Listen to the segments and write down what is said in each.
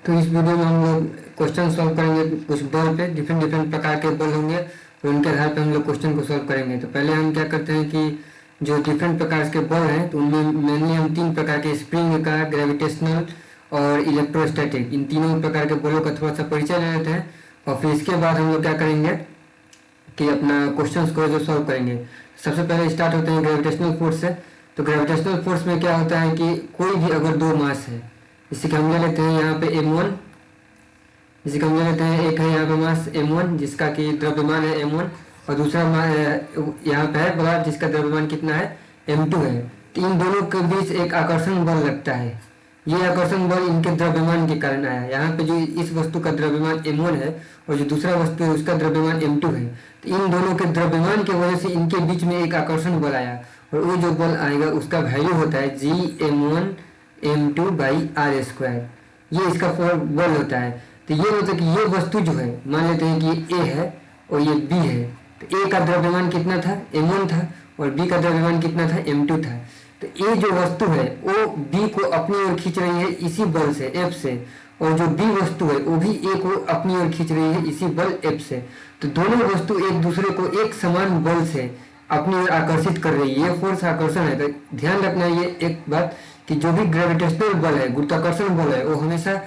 तो इस वीडियो में हम लोग क्वेश्चन सॉल्व करेंगे। कुछ बॉल पे डिफरेंट डिफरेंट प्रकार के बॉल होंगे और उनके आधार पर हम लोग क्वेश्चन को सॉल्व करेंगे। तो पहले हम क्या करते हैं कि जो डिफरेंट प्रकार के बॉल हैं तो उनमें मेनली हम तीन प्रकार के स्प्रिंग का, ग्रेविटेशनल और इलेक्ट्रोस्टैटिक, इन तीनों प्रकार के बॉलों का थोड़ा सा परिचय ले लेते हैं। और फिर इसके बाद हम लोग क्या करेंगे कि अपना क्वेश्चन को जो सॉल्व करेंगे। सबसे पहले स्टार्ट होते हैं ग्रेविटेशनल फोर्स से। तो ग्रेविटेशनल फोर्स में क्या होता है कि कोई भी अगर दो मास है, इसी का हम ले लेते हैं यहाँ पे m1, इसी का हम ले लेते हैं एक है यहाँ पे मास m1 जिसका कि द्रव्यमान है m1 और दूसरा यहाँ पे है बड़ा जिसका द्रव्यमान कितना है m2 है। तो इन दोनों के बीच एक आकर्षण बल लगता है। ये आकर्षण बल इनके द्रव्यमान के कारण आया। यहाँ पे जो इस वस्तु का द्रव्यमान m1 है और जो दूसरा वस्तु है उसका द्रव्यमान m2 है। तो इन दोनों के द्रव्यमान की वजह से इनके बीच में एक आकर्षण बल आया और वो जो बल आएगा उसका वैल्यू होता है Gm1 m2 by R square. ये इसका बल होता है। तो ये मतलब कि ये वस्तु जो है, मान लेते हैं कि A है और ये B है। तो A का द्रव्यमान कितना था, m1 था, और B का द्रव्यमान कितना था, m2 था। तो A जो वस्तु है वो B को अपनी ओर खींच रही है इसी बल से, F से, और जो B वस्तु है वो भी A को अपनी ओर खींच रही है इसी बल F से। तो दोनों वस्तु एक दूसरे को एक समान बल से अपनी ओर आकर्षित कर रही है। ये फोर्स आकर्षण है। तो ध्यान रखना है ये एक बात कि जो भी ग्रेविटेशनल बल है, गुरुत्वाकर्षण बल है, वो हमेशा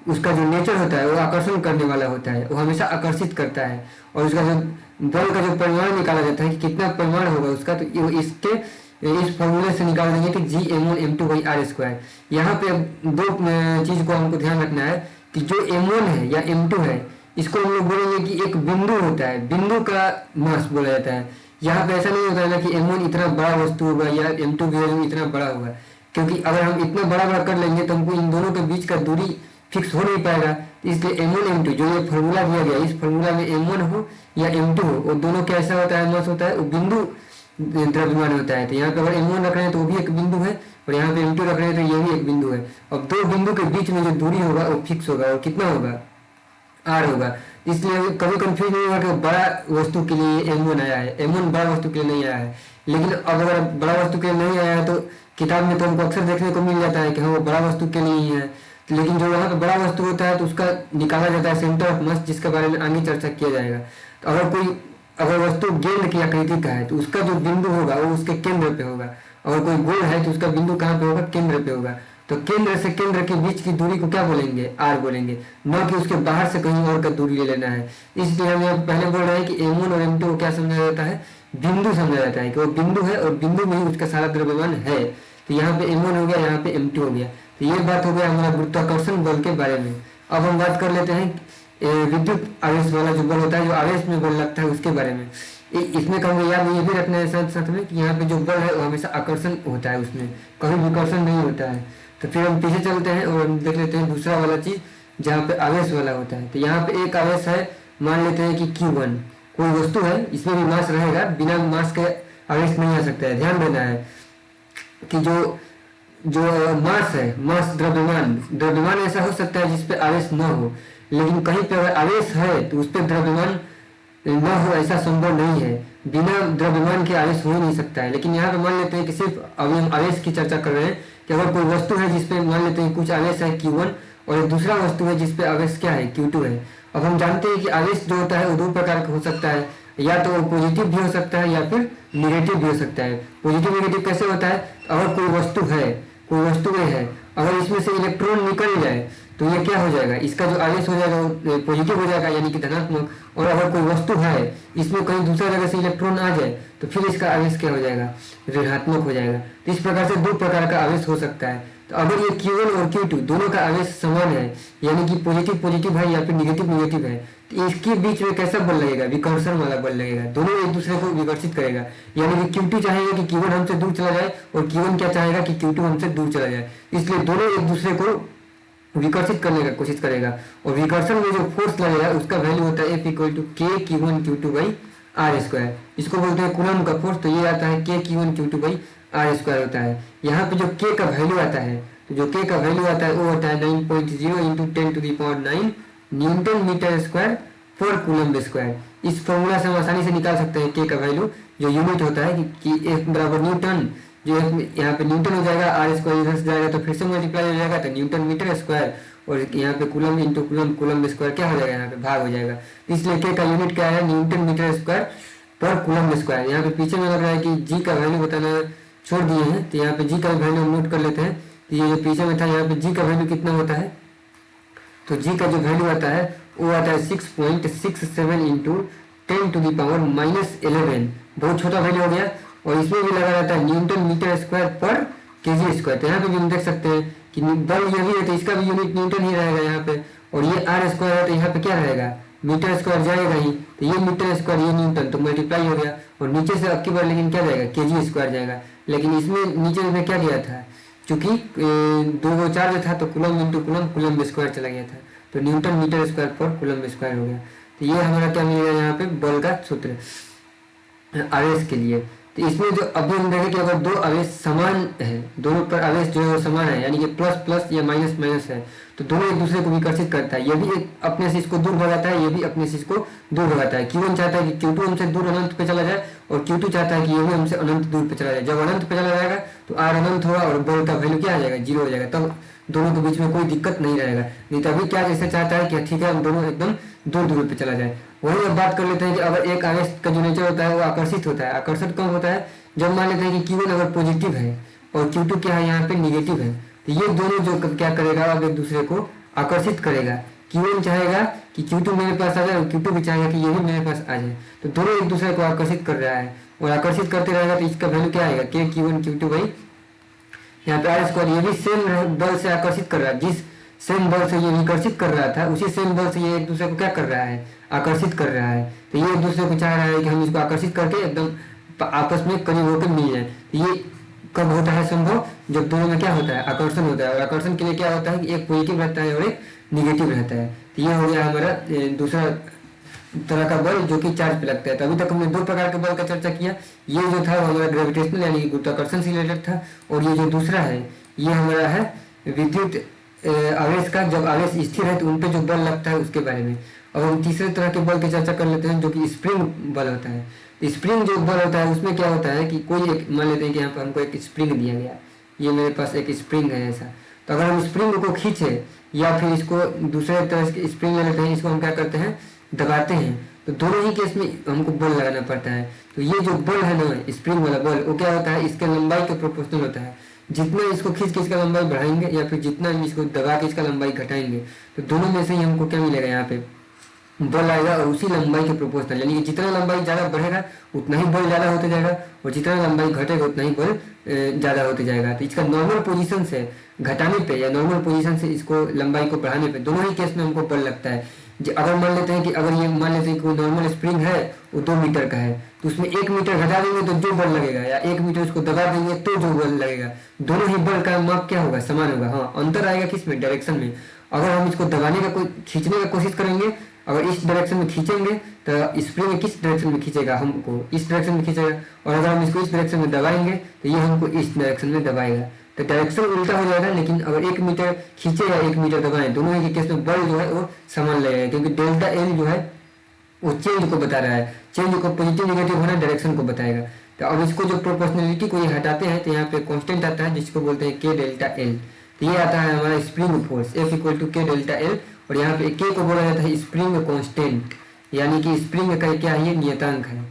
उसका जो नेचर होता है वो आकर्षण करने वाला होता है, वो हमेशा आकर्षित करता है। और उसका जो बल का जो परिमाण निकाला जाता है कि कितना परिमाण होगा उसका, तो इसके इस फॉर्मूले से निकाल देंगे कि Gm1 m2 by R square. यहाँ पे दो चीज को हमको ध्यान रखना है कि जो m1 है या m2 है, इसको हम लोग बोलेंगे कि एक बिंदु होता है, बिंदु का मास बोला जाता है। यहाँ पे ऐसा नहीं होता है ना कि m1 इतना बड़ा वस्तु होगा या m2 भी इतना बड़ा होगा, क्योंकि अगर हम इतना बड़ा बड़ा कर लेंगे तो हमको इन दोनों के बीच का दूरी फिक्स हो नहीं पाएगा। इसलिए m1 m2 जो ये फॉर्मूला दिया गया, इस फॉर्मूला में m1 हो या m2 हो, वो दोनों कैसा होता है, मास होता है, वो बिंदु द्रव्यमान होता है। तो यहाँ पे अगर m1 रख रहे हैं तो वो भी एक बिंदु है, और यहाँ पे m2 रख रहे हैं तो ये भी एक बिंदु है। अब दो बिंदु के बीच में जो दूरी होगा वो फिक्स होगा, और कितना होगा, r होगा। इसलिए कभी कंफ्यूज नहीं होगा कि बड़ा वस्तु के लिए m1 आया है, m1 बड़ा वस्तु के लिए नहीं आया है। लेकिन अब अगर बड़ा वस्तु के लिए नहीं आया है तो किताब में तो हमको अक्सर देखने को मिल जाता है कि हाँ वो बड़ा वस्तु के लिए ही है। लेकिन जो यहाँ पे बड़ा वस्तु होता है तो उसका निकाला जाता है सेंटर ऑफ मास, जिसके बारे में आगे चर्चा किया जाएगा। तो अगर वस्तु गेंद की आकृति का है तो उसका जो बिंदु होगा वो उसके केंद्र पे होगा। अगर कोई गोल है तो उसका बिंदु कहाँ पे होगा, केंद्र पे होगा। तो केंद्र से केंद्र के बीच की दूरी को क्या बोलेंगे, r बोलेंगे, न कि उसके बाहर से कहीं और का दूरी ले लेना है। इसलिए हम यहाँ पहले बोल रहे हैं कि m1 और m2 को क्या समझा जाता है, बिंदु समझा जाता है कि वो बिंदु है और बिंदु में ही उसका सारा द्रव्यमान है। तो यहाँ पे m1 हो गया, यहाँ पे m2 हो गया। तो ये बात हो गया हमारा गुरुत्वाकर्षण बल के बारे में। अब हम बात कर लेते हैं विद्युत आवेश वाला जो बल होता है, जो आवेश में बल लगता है, उसके बारे में। इसमें कहोगे याद ये भी रखना है साथ साथ में कि यहाँ पे जो बल है वो हमेशा आकर्षण होता है, उसमें कभी विकर्षण नहीं होता है। तो फिर हम पीछे चलते हैं और हम देख लेते हैं दूसरा वाला चीज जहाँ पे आवेश वाला होता है। तो यहाँ पे एक आवेश है, मान लेते हैं कि Q1 कोई वस्तु है, इसमें भी मास रहेगा, बिना मास के आवेश नहीं आ सकता है। ध्यान देना है कि जो मास है, मास द्रव्यमान ऐसा हो सकता है जिसपे आवेश न हो, लेकिन कहीं पे अगर आवेश है तो उस पर द्रव्यमान न हो ऐसा संभव नहीं है। बिना द्रव्यमान के आवेश हो ही नहीं सकता है। लेकिन यहाँ पे मान लेते हैं कि सिर्फ अभी हम आवेश की चर्चा कर रहे हैं कि अगर कोई वस्तु है जिसपे मान लेते हैं कुछ आवेश है Q1 और एक दूसरा वस्तु है जिसपे आवेश क्या है, Q2 है। अब हम जानते हैं कि आवेश जो होता है वो दो प्रकार का हो सकता है, या तो पॉजिटिव भी हो सकता है या फिर निगेटिव भी हो सकता है। पॉजिटिव निगेटिव कैसे होता है, अगर कोई वस्तु है, कोई वस्तुएं है, अगर इसमें से इलेक्ट्रॉन निकल जाए तो ये क्या हो जाएगा, इसका जो आवेश हो जाएगा वो पॉजिटिव हो जाएगा, यानी कि धनात्मक। और अगर कोई वस्तु है इसमें कहीं दूसरा जगह से इलेक्ट्रॉन आ जाए तो फिर इसका आवेश क्या हो जाएगा, ऋणात्मक हो जाएगा। तो इस प्रकार से दो प्रकार का आवेश हो सकता है। तो अगर ये Q1 और Q2 दोनों का आवेश समान है, यानी कि पॉजिटिव है या फिर निगेटिव है, तो इसके बीच में कैसा बल लगेगा, विकर्षण वाला बल लगेगा। दोनों एक दूसरे को विकर्षित करेगा, यानी कि Q2 चाहेगा कि Q1 हमसे दूर चला जाए और Q1 क्या चाहेगा कि Q2 हमसे दूर चला जाए। इसलिए दोनों एक दूसरे को विकर्षित करने का कोशिश करेगा। और विकर्षण में जो फोर्स लगेगा उसका वैल्यू होता है F equal to K Q1 Q2 by R square. इसको बोलते हैं कूलम्ब का फोर्स। तो ये आता है K Q1 Q2 by R square होता है। यहाँ पे जो K का वैल्यू आता है, तो जो K का वैल्यू आता है वो होता है 9.0 इंटू 10⁻⁹ न्यूटन मीटर स्क्वायर पर कूलम्ब स्क्वायर। इस फॉर्मूला से हम आसानी से निकाल सकते हैं K का वैल्यू, जो यूनिट होता है कि F बराबर न्यूटन, जो यहाँ पे न्यूटन हो जाएगा, आर स्क्वायर इधर से जाएगा तो फिर से मल्टीप्लाई हो जाएगा तो न्यूटन मीटर स्क्वायर, और यहाँ पे coulomb into coulomb, coulomb square क्या हो जाएगा, यहाँ पे भाग हो जाएगा। इसलिए के का यूनिट क्या है, न्यूटन मीटर स्क्वायर पर कूलम स्क्वायर। यहाँ पे पीछे में लग रहा है कि जी का वैल्यू बताना छोड़ दिए हैं, तो यहाँ पे जी का वैल्यू हम नोट कर लेते हैं। तो ये जो पीछे में था, यहाँ पे जी का वैल्यू कितना होता है, तो जी का जो वैल्यू आता है वो आता है 6.67 इंटू 10⁻⁻11। बहुत छोटा वैल्यू हो गया। और इसमें भी लगा रहता है न्यूटन मीटर स्क्वायर पर केजी स्क्वायर। तो यहाँ पे भी हम देख सकते हैं कि बल ये भी है तो इसका भी यूनिट न्यूटन ही रहेगा यहाँ पे। और ये आर स्क्वायर है तो यहाँ पे क्या रहेगा, मीटर स्क्वायर जाएगा ही, तो ये मीटर स्क्वायर ये न्यूटन तो मल्टीप्लाई हो गया। और नीचे से अब की बार लेकिन क्या जाएगा, केजी स्क्वायर जाएगा। लेकिन इसमें नीचे में क्या दिया था, चूंकि दो गो चार्ज था तो coulomb into coulomb, coulomb square चला गया था, तो न्यूटन मीटर स्क्वायर पर कूलम स्क्वायर हो गया। तो ये हमारा क्या मिलेगा यहाँ पे, बल का सूत्र आवेश के लिए। तो इसमें जो अभी हम देखें कि अगर दो आवेश समान है, दोनों पर आवेश जो है वो समान है, यानी कि प्लस प्लस या माइनस माइनस है, तो दोनों एक दूसरे को विकर्षित करता है। ये भी अपने से इसको दूर भगाता है, ये भी अपने से इसको दूर भगाता है। Q1 चाहता है कि Q2 हमसे दूर अनंत पे चला जाए, और Q2 चाहता है कि ये भी हमसे अनंत दूर पे चला जाए। जब अनंत पे चला जाएगा तो R अनंत होगा और बल का वैल्यू क्या आ जाएगा, 0 हो जाएगा। तब दोनों के बीच में कोई दिक्कत नहीं रहेगा। नहीं तो अभी क्या जैसे चाहता है कि ठीक है हम दोनों एकदम दूर दूर पे चला जाए। वही अब बात कर लेते हैं कि अगर एक आवेश का जो नेचर होता है वो आकर्षित होता है। आकर्षण कब होता है, जब मान लेते हैं कि Q1 अगर पॉजिटिव है और Q2 क्या है यहाँ पे निगेटिव है, तो ये दोनों जो क्या करेगा, अब एक दूसरे को आकर्षित करेगा। Q1 चाहेगा कि Q2 मेरे पास आ जाए और Q2 भी चाहेगा कि ये भी मेरे पास आ जाए, तो दोनों एक दूसरे को आकर्षित कर रहा है। और आकर्षित करते रहेगा तो इसका वैल्यू क्या आएगा, के Q1 Q2 भाई यहाँ पे आर स्क्वायर। ये भी सेम बल से आकर्षित कर रहा है, जिस सेम बल से ये विकर्षित कर रहा था उसी सेम बल से ये एक दूसरे को क्या कर रहा है, आकर्षित कर रहा है। तो ये एक दूसरे को चाह रहा है कि हम इसको आकर्षित करके एकदम आपस में करीब होकर मिल जाए। तो ये कब होता है संभव, जब दोनों में क्या होता है, आकर्षण होता है। और आकर्षण के लिए क्या होता है कि एक पॉजिटिव रहता है और एक निगेटिव रहता है। तो ये हो गया हमारा दूसरा तरह का बल जो कि चार्ज पे लगता है। तो अभी तक हमने दो प्रकार के बल का चर्चा किया। ये जो था वो हमारा ग्रेविटेशनल यानी कि गुरुत्वाकर्षण से रिलेटेड था, और ये जो दूसरा है ये हमारा है विद्युत आवेश का। जब आवेश स्थिर है तो उन पे जो बल लगता है उसके बारे में। अब हम तीसरे तरह के बल की चर्चा कर लेते हैं जो कि स्प्रिंग बल होता है। तो स्प्रिंग जो बल होता है उसमें क्या होता है कि कोई एक मान लेते हैं कि यहाँ पर हमको एक स्प्रिंग दिया गया, ये मेरे पास एक स्प्रिंग है ऐसा। तो अगर हम स्प्रिंग को खींचे या फिर इसको दूसरे तरह से स्प्रिंग ले लेते हैं, इसको हम क्या करते हैं, दबाते हैं, तो दोनों ही केस में हमको बल लगाना पड़ता है। तो ये जो बल है ना स्प्रिंग वाला बल, वो क्या होता है, इसके लंबाई के प्रोपोर्शनल होता है। जितना इसको खींच के इसका लंबाई बढ़ाएंगे या फिर जितना इसको दबा के इसका लंबाई घटाएंगे, तो दोनों में से ही हमको क्या मिलेगा, यहाँ पे बल आएगा। और उसी लंबाई के प्रोपोर्शनल, यानी कि जितना लंबाई ज़्यादा बढ़ेगा उतना ही बल ज़्यादा होते जाएगा, और जितना लंबाई घटेगा उतना ही बल ज़्यादा होते जाएगा। तो इसका नॉर्मल पोजीशन से घटाने पे या नॉर्मल पोजीशन से इसको लंबाई को बढ़ाने पे दोनों ही केस में हमको बल लगता है। अगर मान लेते हैं कि अगर ये मान लेते हैं कि कोई नॉर्मल स्प्रिंग है वो 2 मीटर का है, तो उसमें 1 मीटर घटा देंगे तो जो बल लगेगा, या 1 मीटर उसको दबा देंगे तो जो बल लगेगा, दोनों ही बल का माप क्या होगा, समान होगा। हाँ, अंतर आएगा किस में, डायरेक्शन में। अगर हम इसको दबाने का कोई खींचने का कोशिश करेंगे, अगर इस डायरेक्शन में खींचेंगे तो स्प्रिंग किस डायरेक्शन में खींचेगा, हमको इस डायरेक्शन में खींचेगा। और अगर हम इसको इस डायरेक्शन में दबाएंगे तो ये हमको इस डायरेक्शन में दबाएगा। तो डायरेक्शन उल्टा हो जाएगा, लेकिन अगर 1 मीटर खींचे या 1 मीटर दबाएं, दोनों ही के केस में बल जो है वो समान लगेगा, क्योंकि डेल्टा एल जो है वो चेंज को बता रहा है। चेंज को पॉजिटिव निगेटिव होना डायरेक्शन को बताएगा। तो अब इसको जो प्रोपोर्शनलिटी को ये हटाते हैं तो यहाँ पे कांस्टेंट आता है जिसको बोलते हैं के डेल्टा एल। तो ये आता है हमारा spring force F equal to K delta L, और यहाँ पे के को बोला जाता है स्प्रिंग कांस्टेंट, यानी कि स्प्रिंग का क्या है, ये नियतांक है,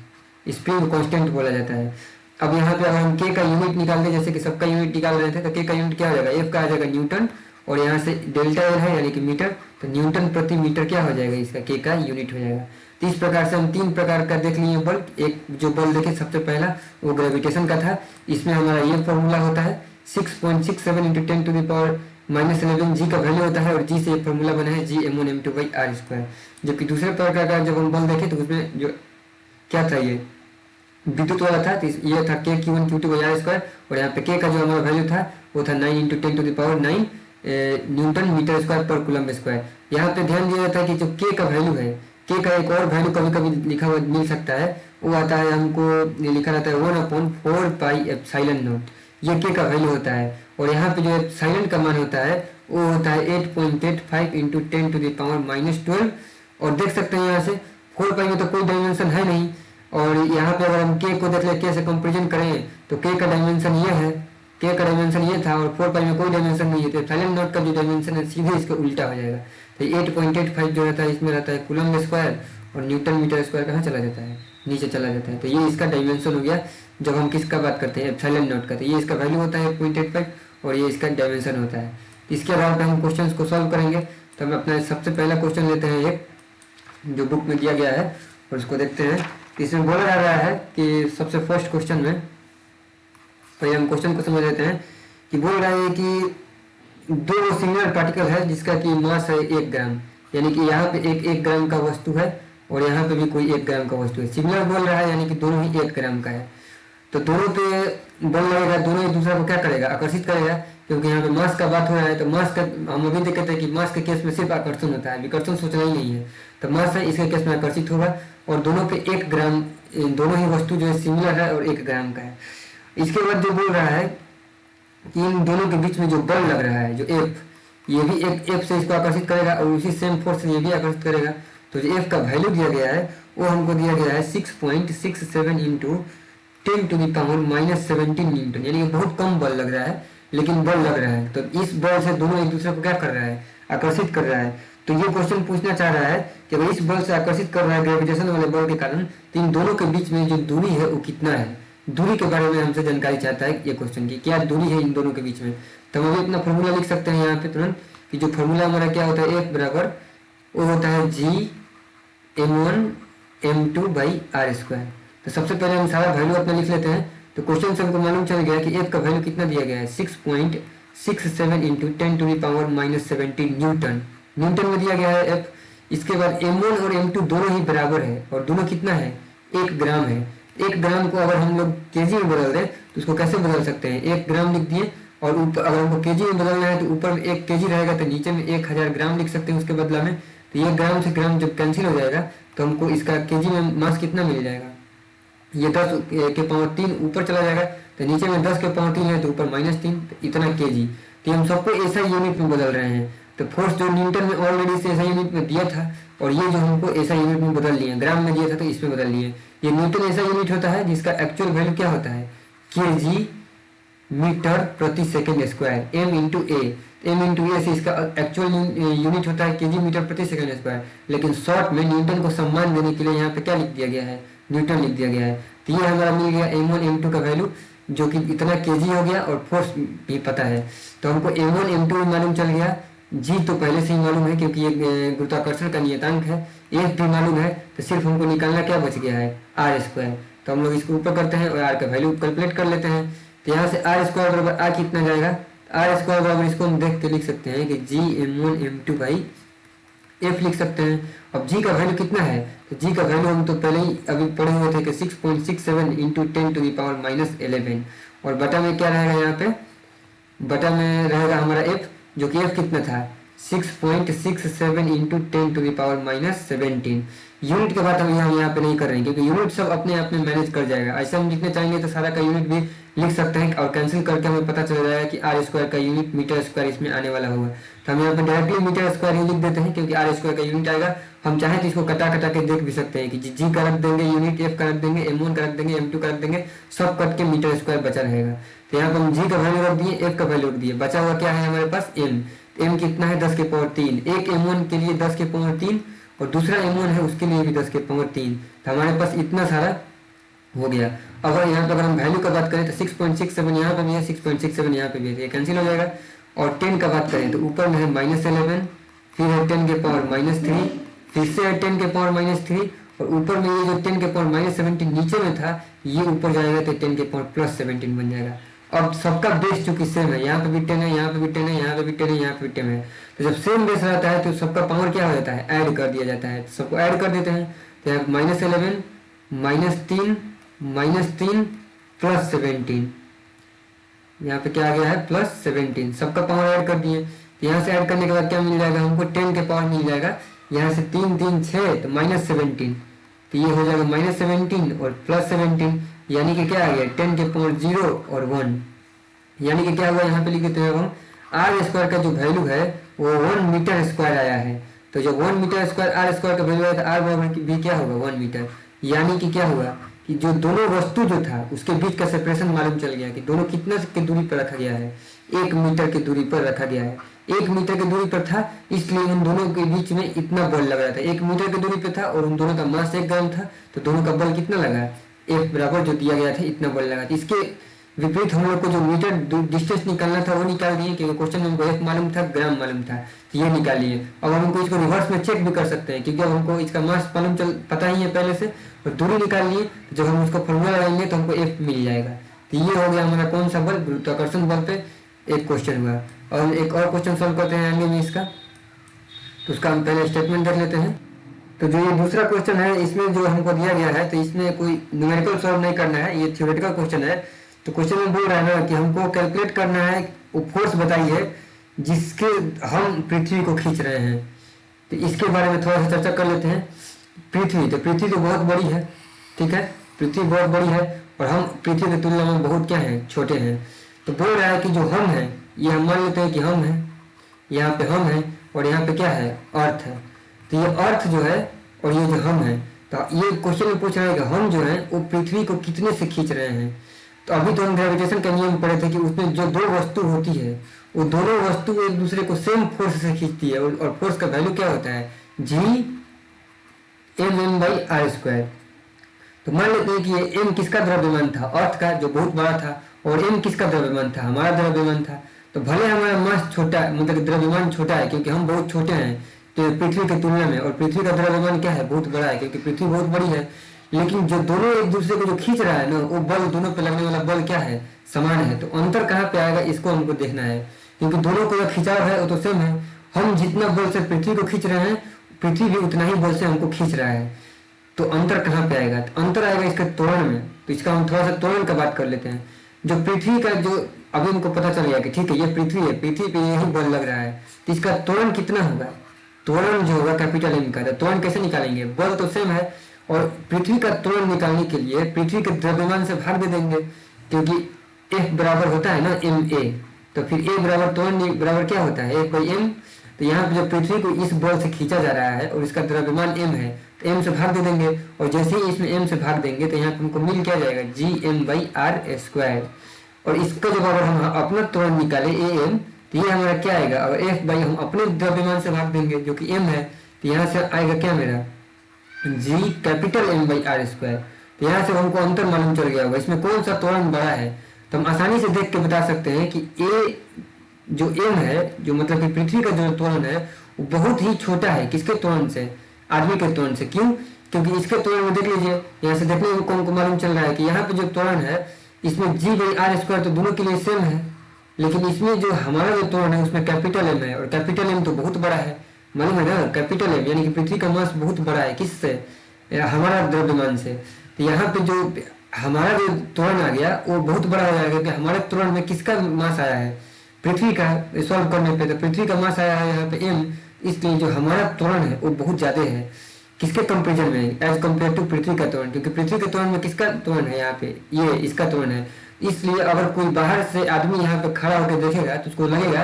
स्प्रिंग कांस्टेंट बोला जाता है। अब यहाँ पे अगर हम के का यूनिट निकालते हैं, जैसे कि सबका यूनिट निकाल रहे थे, तो के का यूनिट क्या हो जाएगा, एफ का आ जाएगा न्यूटन, और यहाँ से डेल्टा एल है यानी कि मीटर, तो न्यूटन प्रति मीटर क्या हो जाएगा, इसका के का यूनिट हो जाएगा। तो इस प्रकार से हम 3 प्रकार का देख लिए बल। एक जो बल देखे सबसे पहला वो ग्रेविटेशन का था, इसमें हमारा ये फॉर्मूला होता है 6.67 इंटू 10⁻⁻11 जी का वैल्यू होता है, और जी से ये फॉर्मूला बना है Gm1m2/r²। जबकि दूसरे प्रकार का जब हम बल देखे तो उसमें जो क्या था, ये विद्युत वाला था, तो ये था के Q1 Q2/r², और यहाँ पे के का जो हमारा वैल्यू था वो था 9 इंटू 10⁻9 न्यूटन मीटर स्क्वायर पर कूलम स्क्वायर। यहाँ पे ध्यान दिया जाता है कि जो के का वैल्यू है, के का एक और वैल्यू कभी कभी लिखा हुआ मिल सकता है, वो आता है हमको लिखा रहता है 1/4πε0, ये के का वैल्यू होता है। और यहाँ पे जो एप्सिलॉन का मान होता है वो होता है 8.85 इंटू 10⁻⁻12। और देख सकते हैं यहाँ से 4π में तो कोई डायमेंशन है नहीं, और यहाँ पे अगर हम के को देख ले, के से कंपेरिजन करें तो के का डायमेंशन ये है, के का डायमेंशन ये था और 4 पाई में कोई डायमेंशन नहीं है, तो एप्सिलॉन नॉट का जो डायमेंशन है सीधे इसका उल्टा हो जाएगा। तो 8.85 जो रहता है इसमें रहता है कूलम स्क्वायर, और न्यूटन मीटर स्क्वायर कहाँ चला जाता है, नीचे चला जाता है। तो ये इसका डायमेंशन हो गया जब हम किसका बात करते हैं, एप्सिलॉन नॉट का। तो ये इसका वैल्यू होता है 8.85 और ये इसका डायमेंशन होता है। इसके आधार पर हम क्वेश्चन को सॉल्व करेंगे। तो हम अपना सबसे पहला क्वेश्चन लेते हैं एक जो बुक में दिया गया है और उसको देखते हैं। इसमें बोला जा रहा है कि सबसे फर्स्ट क्वेश्चन में, पहले हम क्वेश्चन को समझ लेते हैं कि बोल रहा है कि दो सिंगुलर पार्टिकल है जिसका कि मास है 1 ग्राम, यानी कि यहाँ पे एक ग्राम का वस्तु है और यहाँ पे भी कोई 1 ग्राम का वस्तु है। सिंगुलर बोल रहा है यानी कि दोनों ही 1 ग्राम का है। तो दोनों पे बल लगेगा, दोनों एक दूसरे को क्या करेगा, आकर्षित करेगा, क्योंकि यहाँ पे मास का बात हो रहा है। तो मास का हम अभी देखते हैं कि मास के केस में सिर्फ आकर्षण होता है, विकर्षण सोचना ही नहीं है। तो मास है, इसके केस में आकर्षित होगा और दोनों पे 1 ग्राम, दोनों ही वस्तु जो है सिमिलर है और 1 ग्राम का है। इसके बाद जो बोल रहा है कि इन दोनों के बीच में जो बल लग रहा है, जो एफ, ये भी एक एफ से इसको आकर्षित करेगा और उसी सेम फोर्स से ये भी आकर्षित करेगा। तो जो एफ का वैल्यू दिया गया है वो हमको दिया गया है 6.67 इंटू 10⁻⁻17 न्यूटन, यानी कि बहुत कम बल लग रहा है लेकिन बल लग रहा है। तो इस बल से दोनों एक दूसरे को क्या कर रहा है, आकर्षित कर रहा है। तो ये क्वेश्चन पूछना चाह रहा है कि अगर इस बल से आकर्षित कर रहा है ग्रेविटेशन वाले बल के कारण, तो इन दोनों के बीच में जो दूरी है वो कितना है। दूरी के बारे में हमसे जानकारी चाहता है ये क्वेश्चन की, क्या दूरी है इन दोनों के बीच में। तो हम अभी अपना फॉर्मूला लिख सकते हैं यहाँ पे तुरंत कि जो फॉर्मूला हमारा क्या होता है, एफ बराबर वो होता है G m1m2/r²। तो सबसे पहले हम सारा वैल्यू अपना लिख लेते हैं। तो क्वेश्चन से हमको मालूम चल गया कि एफ का वैल्यू कितना दिया गया है, 6.67 इंटू 10⁻⁻17 न्यूटन, न्यूटन में दिया गया है एफ। इसके बाद m1 और m2 दोनों ही बराबर है और दोनों कितना है, 1 ग्राम है। 1 ग्राम को अगर हम लोग केजी में बदल दें तो उसको कैसे बदल सकते हैं, 1 ग्राम लिख दिए और ऊपर अगर हमको केजी में बदलना है तो ऊपर में 1 केजी रहेगा तो नीचे में 1000 ग्राम लिख सकते हैं उसके बदला में। तो ये ग्राम से ग्राम जब कैंसिल हो जाएगा तो हमको इसका केजी में मास कितना मिल जाएगा, ये 10 के पावर 3 ऊपर चला जाएगा। तो नीचे में 10 के पावर 3 है तो ऊपर -3, तो इतना केजी। तो हम सबको ऐसा यूनिट में बदल रहे हैं। तो फोर्स जो न्यूटन में ऑलरेडी से ऐसा यूनिट में दिया था और ये जो हमको ऐसा यूनिट में बदल लिए, ग्राम में दिया था तो इसमें बदल लिए। ये न्यूटन ऐसा यूनिट होता है जिसका एक्चुअल वैल्यू क्या होता है, केजी मीटर प्रति सेकंड स्क्वायर, m इंटू ए से इसका एक्चुअल यूनिट होता है केजी मीटर प्रति सेकंड स्क्वायर। लेकिन शॉर्ट में न्यूटन को सम्मान देने के लिए यहाँ पे क्या लिख दिया गया है, न्यूटन लिख दिया गया है। तो ये हमारा मिल गया m1 m2 का वैल्यू जो कि इतना केजी हो गया और फोर्स भी पता है। तो हमको m1 m2 भी मालूम चल गया, जी तो पहले से ही मालूम है क्योंकि ये गुरुत्वाकर्षण का नियतांक है, एफ भी मालूम है। तो सिर्फ हमको निकालना क्या बच गया है, r²। तो हम लोग इसको ऊपर करते हैं और r का वैल्यू कैलकुलेट कर लेते हैं। तो यहाँ से r² बराबर आ कितना जाएगा, r² बराबर इसको हम देख के लिख सकते हैं कि Gm1 m2/f लिख सकते हैं। अब g का वैल्यू कितना है, तो g का वैल्यू हम तो पहले ही अभी पढ़े हुए थे कि 6.67 इंटू 10⁻⁻11 और बटा में क्या रहेगा, यहाँ पे बटा में रहेगा हमारा f, जो कि f कितना था 6.67 इंटू 10⁻⁻17। यूनिट के बात हम यहाँ पे नहीं कर रहे हैं क्योंकि यूनिट सब अपने आप में मैनेज कर जाएगा। ऐसा हम लिखने चाहेंगे तो सारा का यूनिट भी लिख सकते हैं और कैंसिल करके हमें पता चल जाएगा कि r² का यूनिट मीटर स्क्वायर इसमें आने वाला होगा। तो हम यहाँ पे डायरेक्टली मीटर स्क्वायर ही लिख देते हैं क्योंकि r² का यूनिट आएगा। हम चाहें तो इसको कटा के देख भी सकते हैं कि जी का रख देंगे यूनिट, f का रख देंगे, m1 का रख देंगे, m2 का रख देंगे, सब कट के मीटर स्क्वायर बचा रहेगा। तो यहाँ पर हम जी का वैल्यू रख दिए, f का वैल्यू रख दिए, बचा हुआ क्या है हमारे पास m कितना है 10 के पावर 3, एक m1 के लिए 10 के पावर 3 और दूसरा m1 है उसके लिए भी 10 के पावर 3। तो हमारे पास इतना सारा हो गया। अगर यहाँ पर अगर हम वैल्यू का बात करें तो 6.67 यहाँ पर भी है, 6.67 यहाँ पे भी है, ये कैंसिल हो जाएगा। और 10 का बात करें तो ऊपर में है -11, फिर है 10 के पावर -3, फिर से है 10 के पावर -3 और ऊपर में ये जो 10 के पावर -17 नीचे में था ये ऊपर जाएगा तो 10 के पावर +17 बन जाएगा। अब सबका बेस चूंकि सेम है, यहाँ पे भी 10 है, यहाँ पे भी 10 है, यहाँ पे भी 10 है, यहाँ पे भी 10 है, तो जब सेम बेस रहता है तो सबका पावर क्या हो जाता है, ऐड कर दिया जाता है। सबको ऐड कर देते हैं तो यहाँ -11 -3 +17, यहाँ पे क्या आ गया है +17, सबका पावर ऐड कर दिए। तो यहाँ से ऐड करने के बाद क्या मिल जाएगा हमको 10 के पावर मिल जाएगा, यहाँ से 3 3 6 तो -17, तो ये हो जाएगा -17 और +17, यानी कि क्या आ गया 10 के पावर 0 और 1, यानी कि क्या हुआ यहाँ पे लिख देते हैं हम r² का जो वैल्यू है वो 1 मीटर स्क्वायर आया है। तो जब 1 मीटर स्क्वायर r² का वैल्यू आया तो r बराबर भी क्या होगा 1 मीटर, यानी कि क्या हुआ कि जो दोनों वस्तु जो था उसके बीच का सेपरेशन मालूम चल गया कि दोनों कितना की दूरी पर रखा गया है, 1 मीटर की दूरी पर रखा गया है। 1 मीटर की दूरी पर था, इसलिए उन दोनों के बीच में इतना बल लग रहा था। 1 मीटर की दूरी पर था और उन दोनों का मास 1 ग्राम था, तो दोनों का बल कितना लगा, F बराबर जो दिया गया था इतना बल लगा। तो इसके विपरीत हम लोग को जो मीटर डिस्टेंस निकालना था वो निकाल दिए, क्योंकि क्वेश्चन में हमको F मालूम था, ग्राम मालूम था, तो ये निकालिए। अब हमको इसको रिवर्स में चेक भी कर सकते हैं, क्योंकि अब हमको इसका मास मालूम पता ही है पहले से, और दूरी निकाल लिए, तो जब हम उसको फॉर्मूला लगाएंगे तो हमको F मिल जाएगा। तो ये हो गया हमारा कौन सा बल, गुरुत्वाकर्षण बल पे एक क्वेश्चन हुआ। और एक और क्वेश्चन सॉल्व करते हैं आगे में इसका, तो उसका हम पहले स्टेटमेंट देख लेते हैं। तो जो ये दूसरा क्वेश्चन है, इसमें जो हमको दिया गया है, तो इसमें कोई न्यूमेरिकल सॉल्व नहीं करना है, ये थ्योरेटिकल क्वेश्चन है। तो क्वेश्चन में बोल रहा है ना कि हमको कैलकुलेट करना है, वो फोर्स बताइए जिसके हम पृथ्वी को खींच रहे हैं। तो इसके बारे में थोड़ा सा चर्चा कर लेते हैं। पृथ्वी तो बहुत बड़ी है, ठीक है, पृथ्वी बहुत बड़ी है और हम पृथ्वी की तुलना में बहुत क्या है, छोटे हैं। तो बोल रहा है कि जो हम हैं, ये हम मान लेते हैं कि हम हैं, यहाँ पे हम हैं और यहाँ पे क्या है, अर्थ है। तो ये अर्थ जो है और ये जो हम हैं, तो ये क्वेश्चन में पूछ रहा है कि हम जो है वो पृथ्वी को कितने से खींच रहे हैं। तो अभी तो हम ग्रेविटेशन का नियम पढ़े थे कि उसमें जो दो वस्तु होती है वो दोनों वस्तु एक दूसरे को सेम फोर्स से खींचती है, और फोर्स का वैल्यू क्या होता है, G(m)/r²। तो मान लेते हैं कि ये m किसका द्रव्यमान था, अर्थ का, जो बहुत बड़ा था, और m किसका द्रव्यमान था, हमारा द्रव्यमान था। तो भले हमारा मास छोटा, मतलब द्रव्यमान छोटा है क्योंकि हम बहुत छोटे हैं तो पृथ्वी की तुलना में, और पृथ्वी का द्रव्यमान क्या है, बहुत बड़ा है क्योंकि पृथ्वी बहुत बड़ी है। लेकिन जो दोनों एक दूसरे को जो खींच रहा है ना, वो बल, दोनों पे लगने वाला बल क्या है, समान है। तो अंतर कहाँ पे आएगा, इसको हमको देखना है, क्योंकि दोनों को खिंचाव है वो तो सेम है। हम जितना बल से पृथ्वी को खींच रहे हैं, पृथ्वी भी उतना ही बल से हमको खींच रहा है। तो अंतर कहाँ पे आएगा, तो अंतर आएगा इसके त्वरण में। तो इसका हम थोड़ा सा त्वरण का बात कर लेते हैं। जो पृथ्वी का जो अभी हमको पता चल गया कि ठीक है ये पृथ्वी है, पृथ्वी पे यही बल लग रहा है, तो इसका त्वरण कितना होगा, त्वरण जो होगा कैपिटल M का। तो त्वरण कैसे निकालेंगे, बल तो सेम है, और पृथ्वी का त्वरण निकालने के लिए पृथ्वी के द्रव्यमान से भाग दे देंगे, क्योंकि F बराबर होता है ना ma, तो फिर A बराबर त्वरण बराबर क्या होता है, F/m। तो यहाँ पे जो पृथ्वी को इस बल से खींचा जा रहा है और इसका द्रव्यमान m है, तो m से भाग दे देंगे, और जैसे ही इसमें m से भाग देंगे तो यहाँ पे हमको मिल क्या जाएगा, Gm/r²। और इसका जब अगर हम अपना त्वरण निकाले am, तो ये हमारा क्या आएगा, अगर F हम अपने द्रव्यमान से भाग देंगे जो कि m है, तो यहाँ से आएगा क्या मेरा Gm/r²। तो यहाँ से हमको अंतर मालूम चल गया होगा, इसमें कौन सा त्वरण बड़ा है। तो हम आसानी से देख के बता सकते हैं कि A जो m है, जो मतलब कि पृथ्वी का जो त्वरण है वो बहुत ही छोटा है, किसके त्वरण से, आदमी के त्वरण से। क्यों, क्योंकि इसके त्वरण में देख लीजिए, यहाँ से देखने में कौन को मालूम चल रहा है कि यहाँ पे जो त्वरण है इसमें G/r² तो दोनों के लिए सेम है, लेकिन इसमें जो हमारा जो त्वरण है उसमें कैपिटल M है, और कैपिटल M तो बहुत बड़ा है, मालूम है ना, कैपिटल M, यानी कि पृथ्वी का मास बहुत बड़ा है, किससे, हमारा द्रव्यमान से। तो यहाँ पे जो हमारा जो त्वरण आ गया वो बहुत बड़ा हो जाएगा, कि हमारे त्वरण में किसका मास आया है, पृथ्वी का। सॉल्व करने पे तो पृथ्वी का मास आया है यहाँ पे m, इसलिए जो हमारा त्वरण है वो बहुत ज्यादा है, किसके कंपेरिजन में, एज कम्पेयर टू पृथ्वी का त्वरण, क्योंकि पृथ्वी के त्वरण में किसका त्वरण है, यहाँ पे ये इसका त्वरण है। इसलिए अगर कोई बाहर से आदमी यहाँ पे खड़ा होकर देखेगा तो उसको लगेगा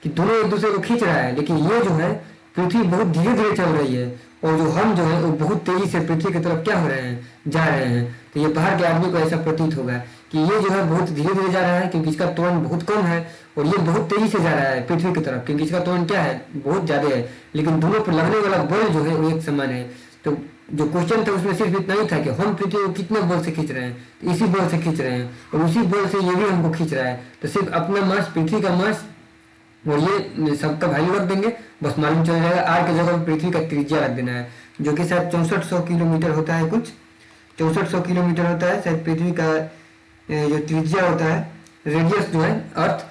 कि दोनों एक दूसरे को खींच रहा है, लेकिन ये जो है पृथ्वी बहुत धीरे धीरे चल रही है, और जो हम जो है वो बहुत तेजी से पृथ्वी की तरफ क्या हो रहे हैं, जा रहे हैं। तो ये बाहर के आदमी को ऐसा प्रतीत होगा कि ये जो है बहुत धीरे धीरे जा रहा है, क्योंकि इसका त्वरण बहुत कम है, और ये बहुत तेजी से जा रहा है पृथ्वी की तरफ, क्योंकि इसका त्वरण क्या है, बहुत ज्यादा है। लेकिन दोनों पर लगने वाला बल जो है वो एक समान है। तो जो क्वेश्चन था उसमें सिर्फ इतना ही था कि हम पृथ्वी को कितने बल से खींच रहे हैं, तो इसी बल से खींच रहे हैं, और उसी बल से ये भी हमको खींच रहा है। तो सिर्फ अपना मास, पृथ्वी का मास और ये सबका वैल्यू रख देंगे, बस मालूम चल जाएगा। r के जगह पृथ्वी का त्रिज्या रख देना है, जो कि शायद 6400 किलोमीटर होता है, कुछ 6400 किलोमीटर होता है शायद पृथ्वी का जो त्रिज्या होता है, रेडियस जो है, अर्थ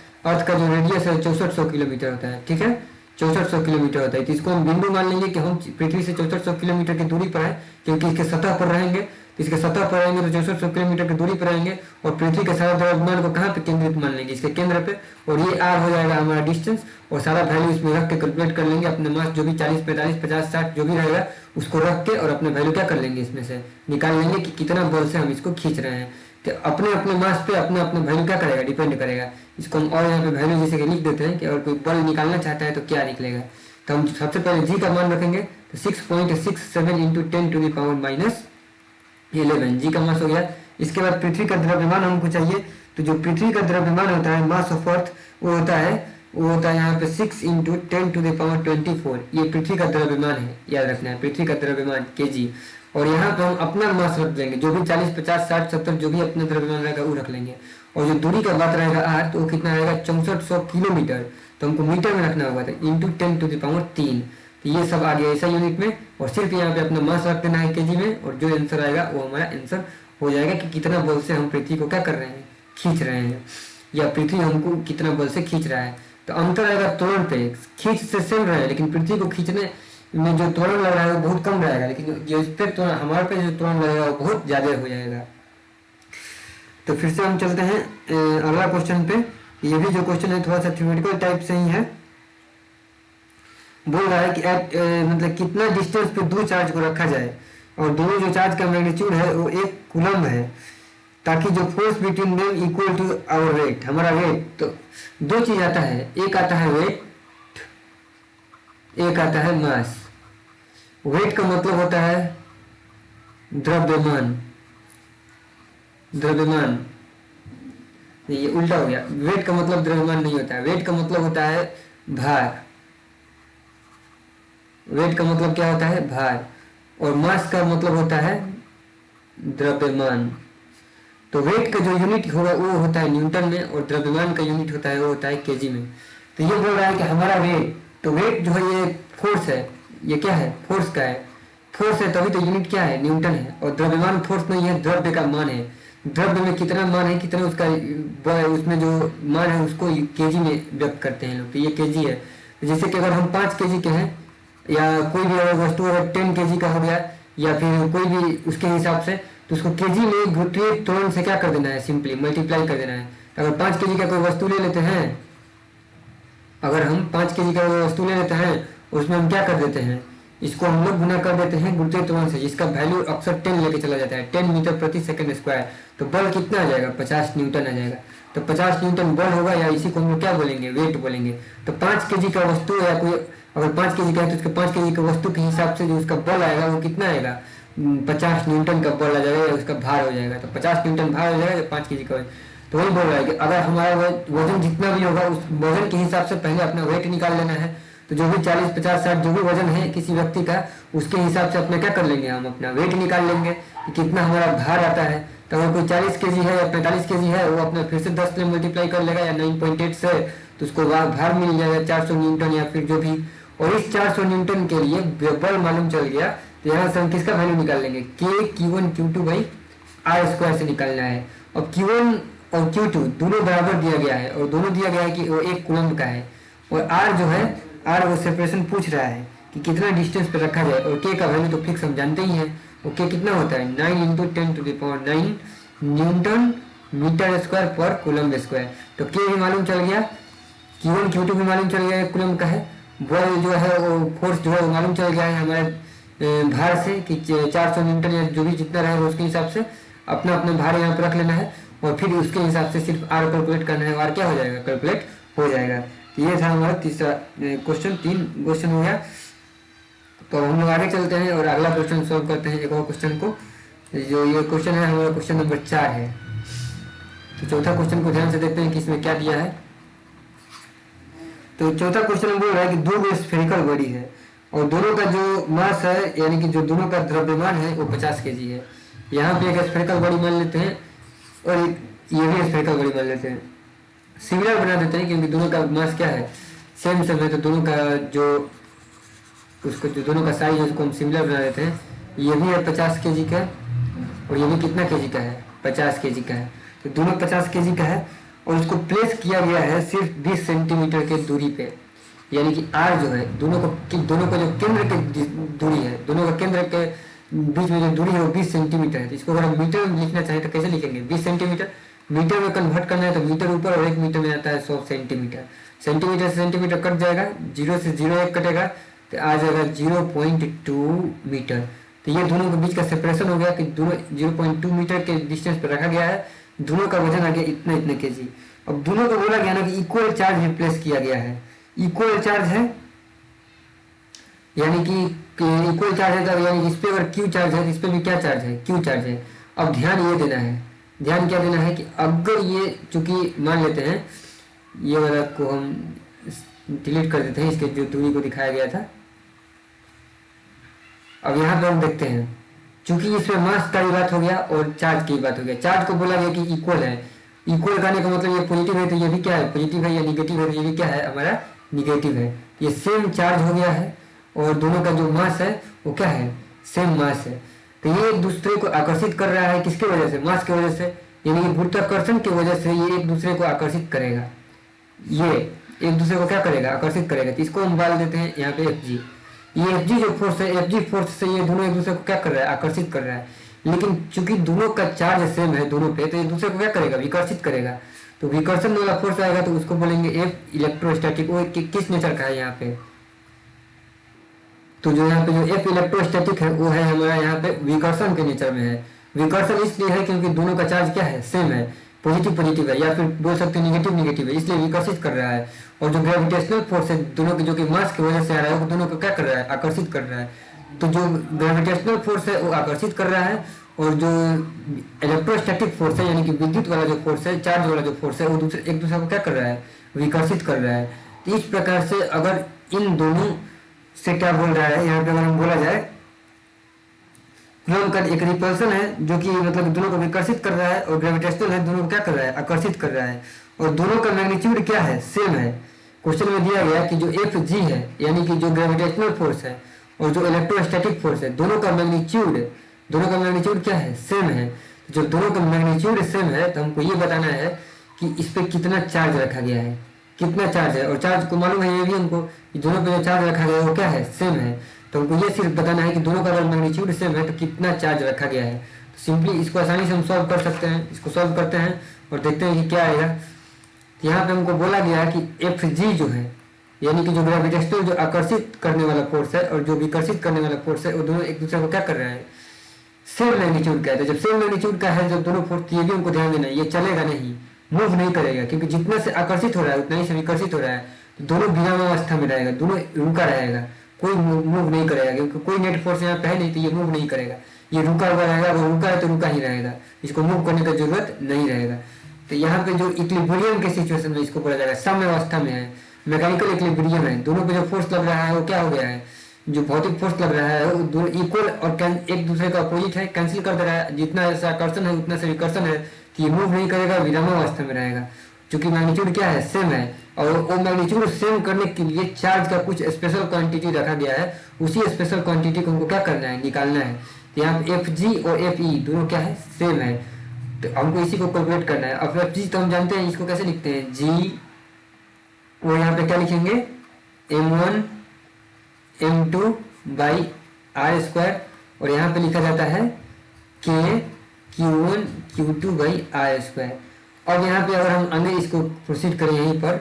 का जो रेडियस है 6400 किलोमीटर होता है, ठीक है, 6400 किलोमीटर होता है। तो इसको हम बिंदु मान लेंगे कि हम पृथ्वी से 6400 किलोमीटर की दूरी पर है, क्योंकि इसके सतह पर रहेंगे, तो इसके सतह पर रहेंगे तो 6400 किलोमीटर की दूरी पर रहेंगे, और पृथ्वी के सारा द्रव्यमान को कहाँ पे केंद्रित मान लेंगे, इसके केंद्र पे, और ये r हो जाएगा हमारा डिस्टेंस, और सारा वैल्यू इसमें रख के कैलकुलेट कर लेंगे। अपने मास जो भी 40, 45, 50, 60 जो भी रहेगा उसको रख के, और अपने वैल्यू क्या कर लेंगे, इसमें से निकाल लेंगे कि कितना बल से हम इसको खींच रहे हैं। तो अपने अपने मास पे अपने अपने वैल्यू क्या करेगा, डिपेंड करेगा। इसको हम और यहाँ पे वैल्यू जैसे कि लिख देते हैं कि अगर कोई बल निकालना चाहता है तो क्या निकलेगा। तो हम सबसे पहले जी का मान रखेंगे, तो 6.67 × 10⁻⁻⁻⁴ 11 जी का मास हो गया। इसके बाद पृथ्वी का द्रव्यमान हमको चाहिए, तो जो पृथ्वी का द्रव्यमान होता है मास ऑफ अर्थ वो होता है यहाँ पे 6 इंटू 10⁻24। ये पृथ्वी का द्रव्यमान है, याद रखना है, पृथ्वी का द्रव्यमान केजी। और यहाँ पे हम अपना मास रख देंगे, जो भी 40 50 60 70 जो भी अपना द्रव्यमान रहेगा वो रख लेंगे। और जो दूरी का बात रहेगा आर, तो वो कितना रहेगा 6400 किलोमीटर, तो हमको मीटर में रखना होगा, तो इंटू 10⁻3। तो ये सब आ गया ऐसा यूनिट में, और सिर्फ यहाँ पे अपना मास रख देना है केजी में, और जो आंसर आएगा वो हमारा आंसर हो जाएगा कि कितना बल से हम पृथ्वी को क्या कर रहे हैं, खींच रहे हैं, या पृथ्वी हमको कितना बल से खींच रहा है। तो अंतर आएगा त्वरण पे, खींच से सेम रहे, लेकिन पृथ्वी को खींचने में जो त्वरण लग रहा है वो बहुत कम रहेगा, लेकिन जो इस पे त्वरण हमारे पे जो त्वरण लगेगा वो बहुत ज़्यादा हो जाएगा। तो फिर से हम चलते हैं अगला क्वेश्चन पे। ये भी जो क्वेश्चन है थोड़ा सा थ्योरेटिकल टाइप से ही है। बोल रहा है कि मतलब कितना डिस्टेंस पे दो चार्ज को रखा जाए, और दोनों जो चार्ज का मैग्नीट्यूड है वो 1 कूलम है, ताकि जो force between them equal to our weight, हमारा वेट। तो दो चीज आता है, एक आता है वेट, एक आता है मास। वेट का मतलब होता है द्रव्यमान, द्रव्यमान ये उल्टा हो गया, वेट का मतलब द्रव्यमान नहीं होता है, वेट का मतलब होता है भार। वेट का मतलब क्या होता है, भार। और मास का मतलब होता है द्रव्यमान। तो वेट का जो यूनिट होगा वो होता है न्यूटन में, और द्रव्यमान का यूनिट होता है वो होता है केजी में। तो ये बोल रहा है कि हमारा वेट, तो वेट जो है ये फोर्स है, ये क्या है, फोर्स का है, फोर्स है तभी तो यूनिट क्या है, न्यूटन है। और द्रव्यमान फोर्स नहीं है, द्रव्य का मान है, द्रव्य में कितना मान है, कितना उसका उसमें जो मान है उसको केजी में व्यक्त करते हैं लोग, तो ये केजी है। जैसे कि अगर हम 5 केजी के हैं, या कोई भी अगर वस्तु अगर 10 केजी का हो गया, या फिर कोई भी उसके हिसाब से, तो उसको केजी में गुरुत्वीय त्वरण से क्या कर देना है, सिंपली मल्टीप्लाई कर देना है। अगर 5 केजी का कोई वस्तु ले लेते हैं, अगर हम 5 केजी का वस्तु ले लेते हैं, उसमें हम क्या कर देते हैं, इसको हम लोग गुना कर देते हैं गुरुत्वीय त्वरण से, जिसका वैल्यू अक्सर 10 लेके चला जाता है, 10 मीटर प्रति सेकंड स्क्वायर। तो बल कितना आ जाएगा, 50 न्यूटन आ जाएगा। तो 50 न्यूटन बल होगा, या इसी को हम लोग क्या बोलेंगे, वेट बोलेंगे। तो 5 केजी का वस्तु, या कोई अगर 5 केजी का है तो उसके 5 केजी का वस्तु के हिसाब से जो उसका बल आएगा वो कितना आएगा, 50 न्यूटन का बल आ जाएगा, या उसका भार हो जाएगा। तो 50 न्यूटन भार हो जाएगा जब 5 केजी का। तो वही बोल रहा है कि अगर हमारा वजन जितना भी होगा उस वजन के हिसाब से पहले अपना वेट निकाल लेना है। तो जो भी 40 50 60 जो भी वजन है किसी व्यक्ति का, उसके हिसाब से अपना क्या कर लेंगे, हम अपना वेट निकाल लेंगे कि कितना हमारा भार आता है। तो अगर कोई 40 केजी है या 45 केजी है, वो अपना फिर से 10 से मल्टीप्लाई कर लेगा, या 9.8 से, तो उसको भार मिल जाएगा 400 न्यूटन या फिर जो भी। और इस 400 न्यूटन के लिए बल मालूम चल गया, तो यहाँ से हम किसका वैल्यू निकाल लेंगे, के Q1 Q2 by R square से निकालना है। और Q1 और Q2 दोनों बराबर दिया गया है, और दोनों दिया गया है कि वो 1 कूलम का है। और आर जो है, आर वो सेपरेशन पूछ रहा है कि कितना डिस्टेंस पे रखा जाए, और के का वैल्यू तो फिक्स हम जानते ही हैं, और के कितना होता है 9 इंटू 10⁻9 न्यूटन मीटर स्क्वायर पर कूलम स्क्वायर। तो के भी मालूम चल गया, Q1 Q2 भी मालूम चल गया 1 कूलम का है। बल जो है वो फोर्स जो है वो मालूम चल गया है हमारे भार से कि 400 न्यूटन या जो भी जितना रहेगा उसके हिसाब से अपना अपना भार यहाँ पर रख लेना है, और फिर उसके हिसाब से सिर्फ आर कैलकुलेट करना है, आर क्या हो जाएगा, कैलकुलेट हो जाएगा। तो ये था हमारा तीसरा क्वेश्चन, 3 क्वेश्चन हो गया। तो हम लोग आगे चलते हैं और अगला क्वेश्चन सॉल्व करते हैं, एक और क्वेश्चन को। जो ये क्वेश्चन है हमारा क्वेश्चन नंबर 4 है। तो चौथा क्वेश्चन को ध्यान से देखते हैं कि इसमें क्या दिया है। तो चौथा क्वेश्चन बोल रहा है कि 2 स्फेरिकल बॉडी है, और दोनों का जो मास है, यानी कि जो दोनों का द्रव्यमान है वो 50 केजी है। यहाँ पे एक स्फेरिकल बॉडी मान लेते हैं, और ये भी स्फेरिकल बॉडी मान लेते हैं, सिमिलर बना देते हैं, क्योंकि दोनों का मास क्या है, सेम है। तो दोनों का जो उसको जो दोनों का साइज है उसको हम सिमिलर बना देते हैं। ये भी है 50 केजी का, और ये भी कितना केजी का है, 50 केजी का है। तो दोनों 50 केजी का है, और इसको प्लेस किया गया है सिर्फ 20 सेंटीमीटर के दूरी पे, यानी कि आर जो है दोनों का जो केंद्र की दूरी है, दोनों का केंद्र के बीच में जो दूरी है वो 20 सेंटीमीटर है। तो इसको अगर हम मीटर में लिखना चाहें तो कैसे लिखेंगे, 20 सेंटीमीटर, मीटर में कन्वर्ट करना है तो मीटर ऊपर और 1 मीटर में आता है 100 सेंटीमीटर। सेंटीमीटर से सेंटीमीटर कट जाएगा, 0 से 0 1 कटेगा, तो आ जाएगा 0.2 मीटर। तो ये दोनों के बीच का सेपरेशन हो गया कि दोनों 0.2 मीटर के डिस्टेंस पर रखा गया है। दोनों का वजन आ गया इतना इतना केजी। अब दोनों को बोला गया ना कि इक्वल चार्ज रिप्लेस किया गया है। इक्वल चार्ज है यानी कि इक्वल चार्ज है, तो यानी इस पे अगर क्यू चार्ज है तो इस पे भी क्या चार्ज है, क्यू चार्ज है। अब ध्यान ये देना है, ध्यान क्या देना है कि अगर ये, चूंकि मान लेते हैं ये वाला को हम डिलीट कर देते हैं, इसके जो दूरी को दिखाया गया था। अब यहाँ पे हम देखते हैं, चूंकि इसमें मास का ही बात हो गया और चार्ज की बात हो गया, चार्ज को बोला गया कि इक्वल है। इक्वल करने का मतलब ये पॉजिटिव है तो ये भी क्या है, पॉजिटिव है, या निगेटिव है तो ये भी क्या है, हमारा निगेटिव है। ये सेम चार्ज हो गया है और दोनों का जो मास है वो क्या है, सेम मास है। तो ये एक दूसरे को आकर्षित कर रहा है, किसके वजह से, मास की वजह से, यानी कि गुरुत्वाकर्षण की वजह से ये एक दूसरे को आकर्षित करेगा। ये एक दूसरे को क्या करेगा, आकर्षित करेगा। तो इसको हम डाल देते हैं यहाँ पे एफ जी। ये एफ जी जो फोर्स है, एफ जी फोर्स से ये दोनों एक दूसरे को क्या कर रहा है, आकर्षित कर रहा है। लेकिन चूंकि दोनों का चार्ज सेम है दोनों पे, तो एक दूसरे को क्या करेगा, विकर्षित करेगा। तो विकर्षण वाला फोर्स आएगा तो उसको बोलेंगे एफ इलेक्ट्रोस्टैटिक। वो किस नेचर का है यहाँ पे, तो जो यहाँ पे जो एफ इलेक्ट्रोस्टैटिक है वो है हमारा यहाँ पे विकर्षण के नेचर में है। विकर्षण इसलिए है क्योंकि दोनों का चार्ज क्या है, सेम है, पॉजिटिव पॉजिटिव है, या फिर बोल सकते हैं निगेटिव निगेटिव है, इसलिए विकर्षित कर रहा है। और जो ग्रेविटेशनल फोर्स है दोनों के, जो कि मास की वजह से आ रहा है, वो दोनों को क्या कर रहा है, आकर्षित कर रहा है। तो जो ग्रेविटेशनल फोर्स है वो आकर्षित कर रहा है, और जो इलेक्ट्रोस्टैटिक फोर्स है यानी कि विद्युत वाला जो फोर्स है, चार्ज वाला जो फोर्स है, वो दूसरे एक दूसरे को क्या कर रहा है, विकर्षित कर रहा है। तो इस प्रकार से अगर इन दोनों से क्या बोल रहा है यहाँ पे, अगर हम बोला जाए कूलॉम का एक रिपल्सन है जो कि मतलब दोनों को विकर्षित कर रहा है, और ग्रेविटेशनल है दोनों को क्या कर रहा है, आकर्षित कर रहा है, और दोनों का मैग्नीट्यूड क्या है, सेम है। क्वेश्चन में दिया गया कि जो एफ जी है यानी कि जो ग्रेविटेशनल फोर्स है और जो इलेक्ट्रोस्टैटिक फोर्स है, दोनों का मैग्नीट्यूड क्या है, सेम है। जब दोनों का मैग्नीट्यूड सेम है तो हमको ये बताना है कि इस पर कितना चार्ज रखा गया है, कितना चार्ज है। और चार्ज को मालूम है ये भी हमको, कि दोनों पे जो चार्ज रखा गया है वो क्या है, सेम है। तो हमको ये सिर्फ बताना है कि दोनों का अगर मैग्नीट्यूड सेम है तो कितना चार्ज रखा गया है। तो सिंपली इसको आसानी से हम सॉल्व कर सकते हैं। इसको सॉल्व करते हैं और देखते हैं कि क्या आएगा। तो यहाँ पे हमको बोला गया कि एफ जी जो है यानी कि जो ग्रेविटेशनल जो आकर्षित करने वाला फोर्स है और जो विकर्षित करने वाला फोर्स है, वो दोनों एक दूसरे को क्या कर रहे हैं, सेम मैग्नीट्यूड का है। तो जब सेम मैग्नीट्यूड का है जब दोनों फोर्स, ये भी हमको ध्यान देना है, ये चलेगा नहीं, मूव नहीं करेगा, क्योंकि जितना से आकर्षित हो रहा है उतना ही से विकर्षित हो रहा है। तो दोनों विरामावस्था में रहेगा, दोनों रुका रहेगा, कोई मूव नहीं करेगा, क्योंकि कोई नेट फोर्स यहाँ पे है नहीं, तो ये मूव नहीं करेगा, ये रुका हुआ रहेगा। वो रुका है तो रुका ही रहेगा, इसको मूव करने की जरूरत नहीं रहेगा। तो यहाँ पे जो इक्विलिब्रियम के सिचुएशन में इसको बोला जाएगा, साम्य अवस्था में है, मैकेनिकल इक्विलिब्रियम है। दोनों पे जो फोर्स लग रहा है वो क्या हो गया है, जो भौतिक फोर्स लग रहा है वो दोनों इक्वल और एक दूसरे का अपोजिट है, कैंसिल कर दे रहा है। जितना ऐसा आकर्षण है उतना से विकर्षण है, कि ये मूव नहीं करेगा, विरामावस्था में रहेगा, क्योंकि मैग्नीट्यूड क्या है, सेम है। और वो मैग्नीट्यूड सेम करने के लिए चार्ज का कुछ स्पेशल क्वांटिटी रखा गया है, उसी स्पेशल क्वांटिटी को हमको क्या करना है, निकालना है। तो यहाँ पे एफ जी और एफ ई दोनों क्या है, सेम है, तो हमको इसी को कैलकुलेट करना है। अब एफ जी तो हम जानते हैं, इसको कैसे लिखते हैं, जी, और यहाँ पे क्या लिखेंगे, m1 m2 by R square, और यहाँ पे लिखा जाता है k q1 q2 by R square. और यहाँ पे अगर हम आगे इसको प्रोसीड करें यहीं पर,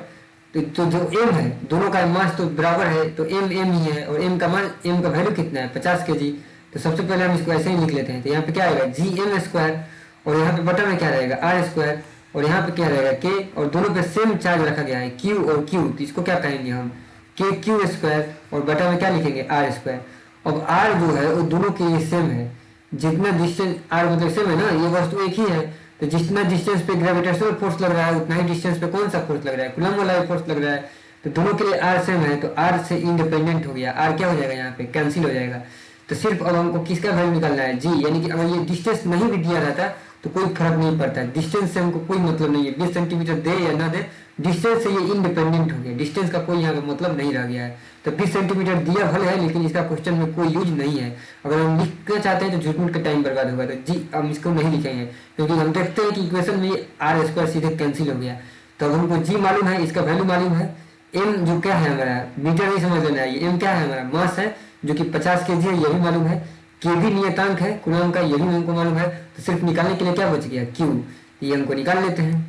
तो जो m है, दोनों का मास तो बराबर है, तो m ही है, और m का मान, m का वैल्यू कितना है, 50 kg। तो सबसे पहले हम इसको ऐसे ही लिख लेते हैं। तो यहाँ पे क्या आएगा, जी एम स्क्वायर, और यहाँ पे बटा में क्या रहेगा, आर स्क्वायर, और यहाँ पे क्या रहेगा k, और दोनों पे सेम चार्ज रखा गया है, q और q, तो इसको क्या कहेंगे हम, k q स्क्वायर, और बटा में क्या लिखेंगे, आर स्क्वायर। अब r जो है वो दोनों के लिए सेम है, जितना डिस्टेंस r मतलब सेम है ना, ये वस्तु एक ही है, तो जितना डिस्टेंस पे ग्रेविटेशनल फोर्स लग रहा है उतना ही डिस्टेंस पे कौन सा फोर्स लग रहा है, कूलम वाला फोर्स लग रहा है। तो दोनों के लिए r सेम है, तो r से इंडिपेंडेंट हो गया, r क्या हो जाएगा, यहाँ पे कैंसिल हो जाएगा। तो सिर्फ अब हमको किसका वैल्यू निकालना है, g, यानी कि अगर ये डिस्टेंस नहीं भी दिया रहता तो कोई फर्क नहीं पड़ता, डिस्टेंस से हमको कोई मतलब नहीं है, 20 सेंटीमीटर दे या ना दे, डिस्टेंस से ये इंडिपेंडेंट हो गया, डिस्टेंस का कोई यहाँ पे मतलब नहीं रह गया है। तो 20 सेंटीमीटर दिया भले है, लेकिन इसका क्वेश्चन में कोई यूज नहीं है। अगर हम लिखना चाहते हैं तो झूठ-मूठ का टाइम बर्बाद होगा, तो जी हम इसको नहीं लिखेंगे, क्योंकि हम देखते हैं कि इक्वेशन में आर स्क्वायर सीधे कैंसिल हो गया। तो अब हमको जी मालूम है, इसका वैल्यू मालूम है, एम जो क्या है हमारा, मीटर नहीं समझ लेना है, एम क्या है हमारा, मास है, जो कि 50 kg है, ये भी मालूम है, के भी नियतांक है कूलम का, ये भी हमको मालूम है। तो सिर्फ निकालने के लिए क्या बच गया, क्यू, ये हमको निकाल लेते हैं।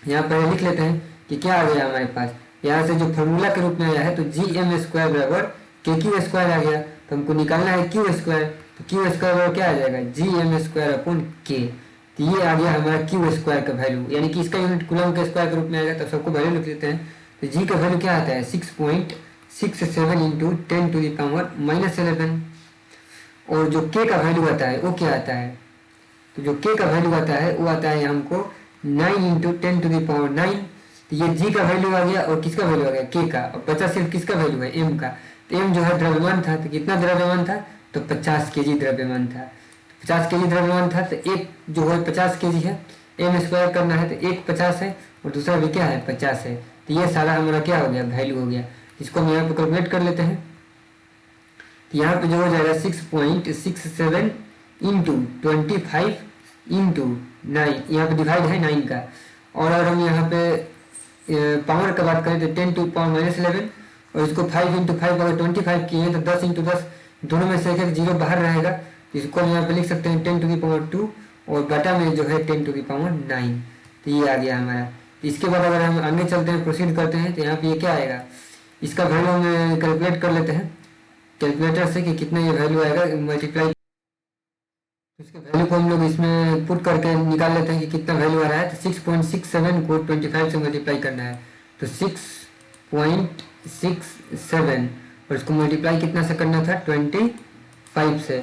यहाँ पर लिख लेते हैं कि क्या आ गया हमारे पास, यहाँ से जो फॉर्मूला के रूप में आया है, तो जी एम स्क्वायर बराबर के क्यू स्क्वायर आ गया। तो हमको निकालना है क्यू स्क्वायर, तो क्यू स्क्वायर बराबर क्या आ जाएगा, जी एम स्क्वायर अपॉन के। तो ये आ गया हमारा क्यू स्क्वायर का वैल्यू, यानी कि इसका यूनिट कूलम के स्क्वायर के रूप में आएगा। तो सबको वैल्यू लिख लेते हैं। तो जी का वैल्यू क्या आता है, 7 इंटू 10⁻11। और जो k का वैल्यू आता है वो क्या आता है, तो जो k का वैल्यू आता है वो आता है हमको 9 इंटू 10⁻9। तो ये g का वैल्यू आ गया और किसका वैल्यू आ गया, k का, और बचा सिर्फ किसका वैल्यू है, m का। तो m जो है द्रव्यमान था, तो कितना द्रव्यमान था, तो 50 kg द्रव्यमान था। 50 kg द्रव्यमान था, तो एक जो है 50 kg है, m स्क्वायर करना है तो एक 50 है और दूसरा भी क्या है 50 है। तो ये सारा हमारा क्या हो गया, वैल्यू हो गया। इसको हम यहाँ पे कैलकुलेट कर लेते हैं। तो यहाँ पे जो हो जाएगा 6.67 इंटू 25 इंटू 9, यहाँ पे डिवाइड है 9 का। और अगर हम यहाँ पे पावर का बात करें तो 10⁻11, और इसको 5 इंटू 5 अगर 25 किए हैं तो 10 इंटू 10, दोनों में से एक जीरो बाहर रहेगा। इसको हम यहाँ पे लिख सकते हैं 10⁻2 और बटा में जो है 10⁻9। तो ये आ गया हमारा। इसके बाद अगर हम आगे चलते हैं, प्रोसीड करते हैं, तो यहाँ पे ये क्या आएगा, इसका वैल्यू हम कैलकुलेट कर लेते हैं कैलकुलेटर से कि कितना ये वैल्यू आएगा मल्टीप्लाई। इसके वैल्यू को हम लोग इसमें पुट करके निकाल लेते हैं कि कितना वैल्यू आ रहा है। तो 6.67 को 25 से मल्टीप्लाई करना है, तो 6.67 और इसको मल्टीप्लाई कितना से करना था, 25 से।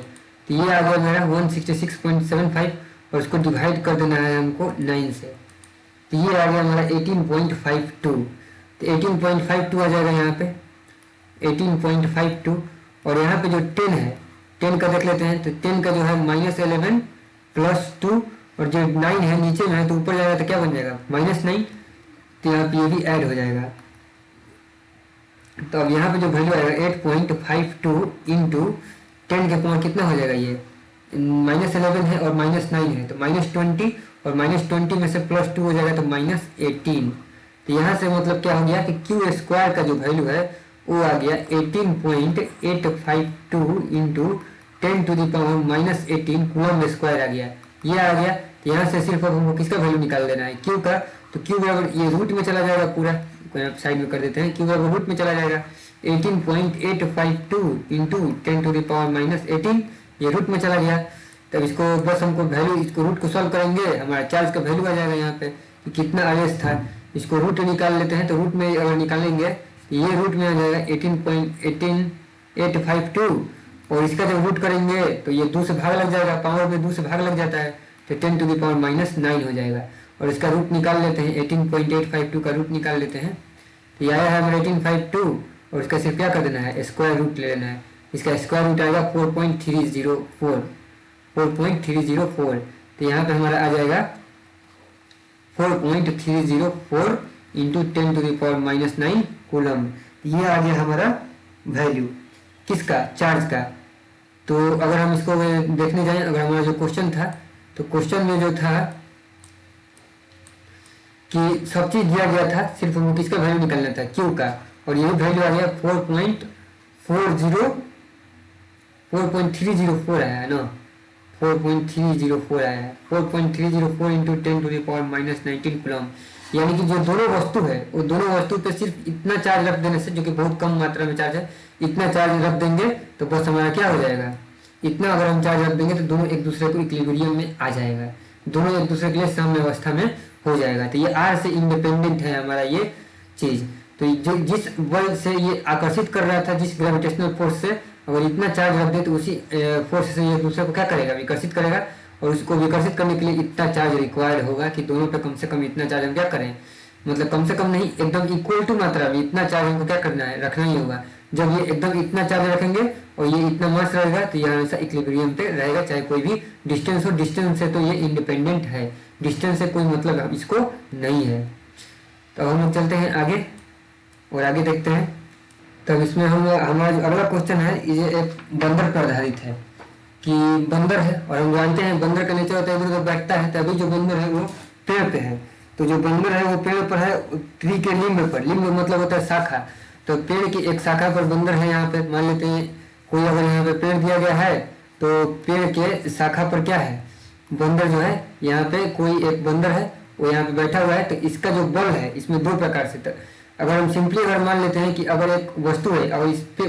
तो ये आ गया मेरा 166.75 और इसको डिवाइड कर देना है हमको 9 से। तो ये आ गया हमारा 18.52। तो 18.52 आ जाएगा यहाँ पे 18.52। और यहाँ पे जो 10 है, 10 का देख लेते हैं। तो 10 का जो है -11 प्लस 2 और जो 9 है नीचे में है तो ऊपर जाएगा तो क्या बन जाएगा -9। तो यहाँ पे ये भी ऐड हो जाएगा। तो अब यहाँ पे जो वैल्यू आएगा 8.52 इंटू 10 के पावर कितना हो जाएगा, ये -11 है और -9 है तो -20 और -20 में से +2 हो जाएगा तो -18। तो यहाँ से मतलब क्या हो गया कि क्यू स्क्वायर का जो वैल्यू है वो आ गया 18.852 इंटू 10⁻18 कूलम स्क्वायर आ गया, ये आ गया। तो यहाँ से सिर्फ अब हमको किसका वैल्यू निकाल देना है, क्यू का। तो क्यू बराबर ये रूट में चला जाएगा, पूरा साइड में कर देते हैं, क्यू बराबर रूट में चला जाएगा 18.852 इंटू 10⁻18 ये रूट में चला गया। तब इसको बस हमको वैल्यू, इसको रूट को सॉल्व करेंगे, हमारा चार्ज का वैल्यू आ जाएगा यहाँ पे कि कितना आवेश था। इसको रूट निकाल लेते हैं, तो रूट में अगर निकालेंगे ये रूट में आ जाएगा 18.852 और इसका जब रूट करेंगे तो ये 2 से भाग लग जाएगा, पावर में 2 से भाग लग जाता है तो 10⁻9 हो जाएगा। और इसका रूट निकाल लेते हैं, 18.852 का रूट निकाल लेते हैं। तो ये आया है हमारा 1852 और इसका सिर्फ क्या कर देना है, स्क्वायर रूट ले लेना है। इसका स्क्वायर रूट आएगा 4.304। तो यहाँ पे हमारा आ जाएगा 4.304 इंटू 10⁻9 कूलम। ये आ गया हमारा वैल्यू किसका, चार्ज का। तो अगर हम इसको देखने जाएं, अगर हमारा जो क्वेश्चन था, तो क्वेश्चन में जो था कि सब चीज दिया गया था, सिर्फ हमको किसका वैल्यू निकालना था, क्यू का। और ये वैल्यू आ गया 4.304 आया है ना, 4.304 आया है, 4.304 इंटू 10⁻19 कूलम। यानी कि जो दोनों वस्तु है वो दोनों वस्तु पे सिर्फ इतना चार्ज रख देने से, जो कि बहुत कम मात्रा में चार्ज है, इतना चार्ज रख देंगे तो बस हमारा क्या हो जाएगा, इतना अगर हम चार्ज रख देंगे तो दोनों एक दूसरे को इक्विलिब्रियम में आ जाएगा, दोनों एक दूसरे के लिए साम्य अवस्था में हो जाएगा। तो ये आर से इंडिपेंडेंट है हमारा ये चीज। तो जो जिस बल से ये आकर्षित कर रहा था, जिस ग्रेविटेशनल फोर्स से, अगर इतना चार्ज रख दे तो उसी फोर्स से ये दूसरे को क्या करेगा, विकर्षित करेगा। और उसको विकर्षित करने के लिए इतना चार्ज रिक्वायर्ड होगा कि दोनों पे कम से कम इतना चार्ज हम क्या करें, मतलब कम से कम नहीं, एकदम इक्वल टू मात्रा में इतना चार्ज हमको क्या करना है, रखना ही होगा। जब ये एकदम इतना चार्ज रखेंगे और ये इतना मास रहेगा तो ये हमेशा इक्विलिब्रियम पे रहेगा, चाहे कोई भी डिस्टेंस हो। डिस्टेंस से तो ये इंडिपेंडेंट है, डिस्टेंस से कोई मतलब इसको नहीं है। तो हम लोग चलते हैं आगे और आगे देखते हैं। तब इसमें हम हमारा जो अगला क्वेश्चन है ये एक बंदर पर आधारित है कि बंदर है और हम जानते हैं बंदर का नेचर होता है इधर उधर बैठता है। तभी जो बंदर है वो पेड़ पे है। तो जो बंदर है वो पेड़ पर है, ट्री के लिम्ब पर, लिम्ब मतलब होता है शाखा। तो पेड़ की एक शाखा पर बंदर है। यहाँ पे मान लेते हैं कोई अगर यहाँ पे पेड़ दिया गया है तो पेड़ के शाखा पर क्या है, बंदर जो है, यहाँ पे कोई एक बंदर है वो यहाँ पे बैठा हुआ है। तो इसका जो बल है इसमें दो प्रकार से, अगर हम सिंपली अगर मान लेते हैं कि अगर एक वस्तु है और इस पे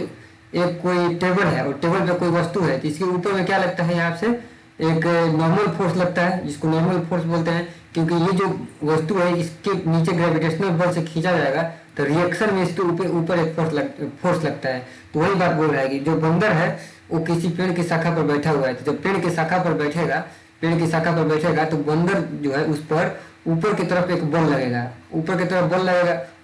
एक कोई टेबल है और टेबल पे कोई वस्तु है, तो इसके ऊपर में क्या लगता है, यहाँ से एक नॉर्मल फोर्स लगता है जिसको नॉर्मल फोर्स बोलते हैं। क्योंकि ये जो वस्तु है इसके नीचे ग्रेविटेशनल बल से खींचा जाएगा तो रिएक्शन में इसके ऊपर एक फोर्स लगता है। तो वही बात बोल रहा है कि जो बंदर है वो किसी पेड़ की शाखा पर बैठा हुआ है, तो जब पेड़ की शाखा पर बैठेगा तो बंदर जो है उस पर ऊपर की तरफ एक बल लगेगा,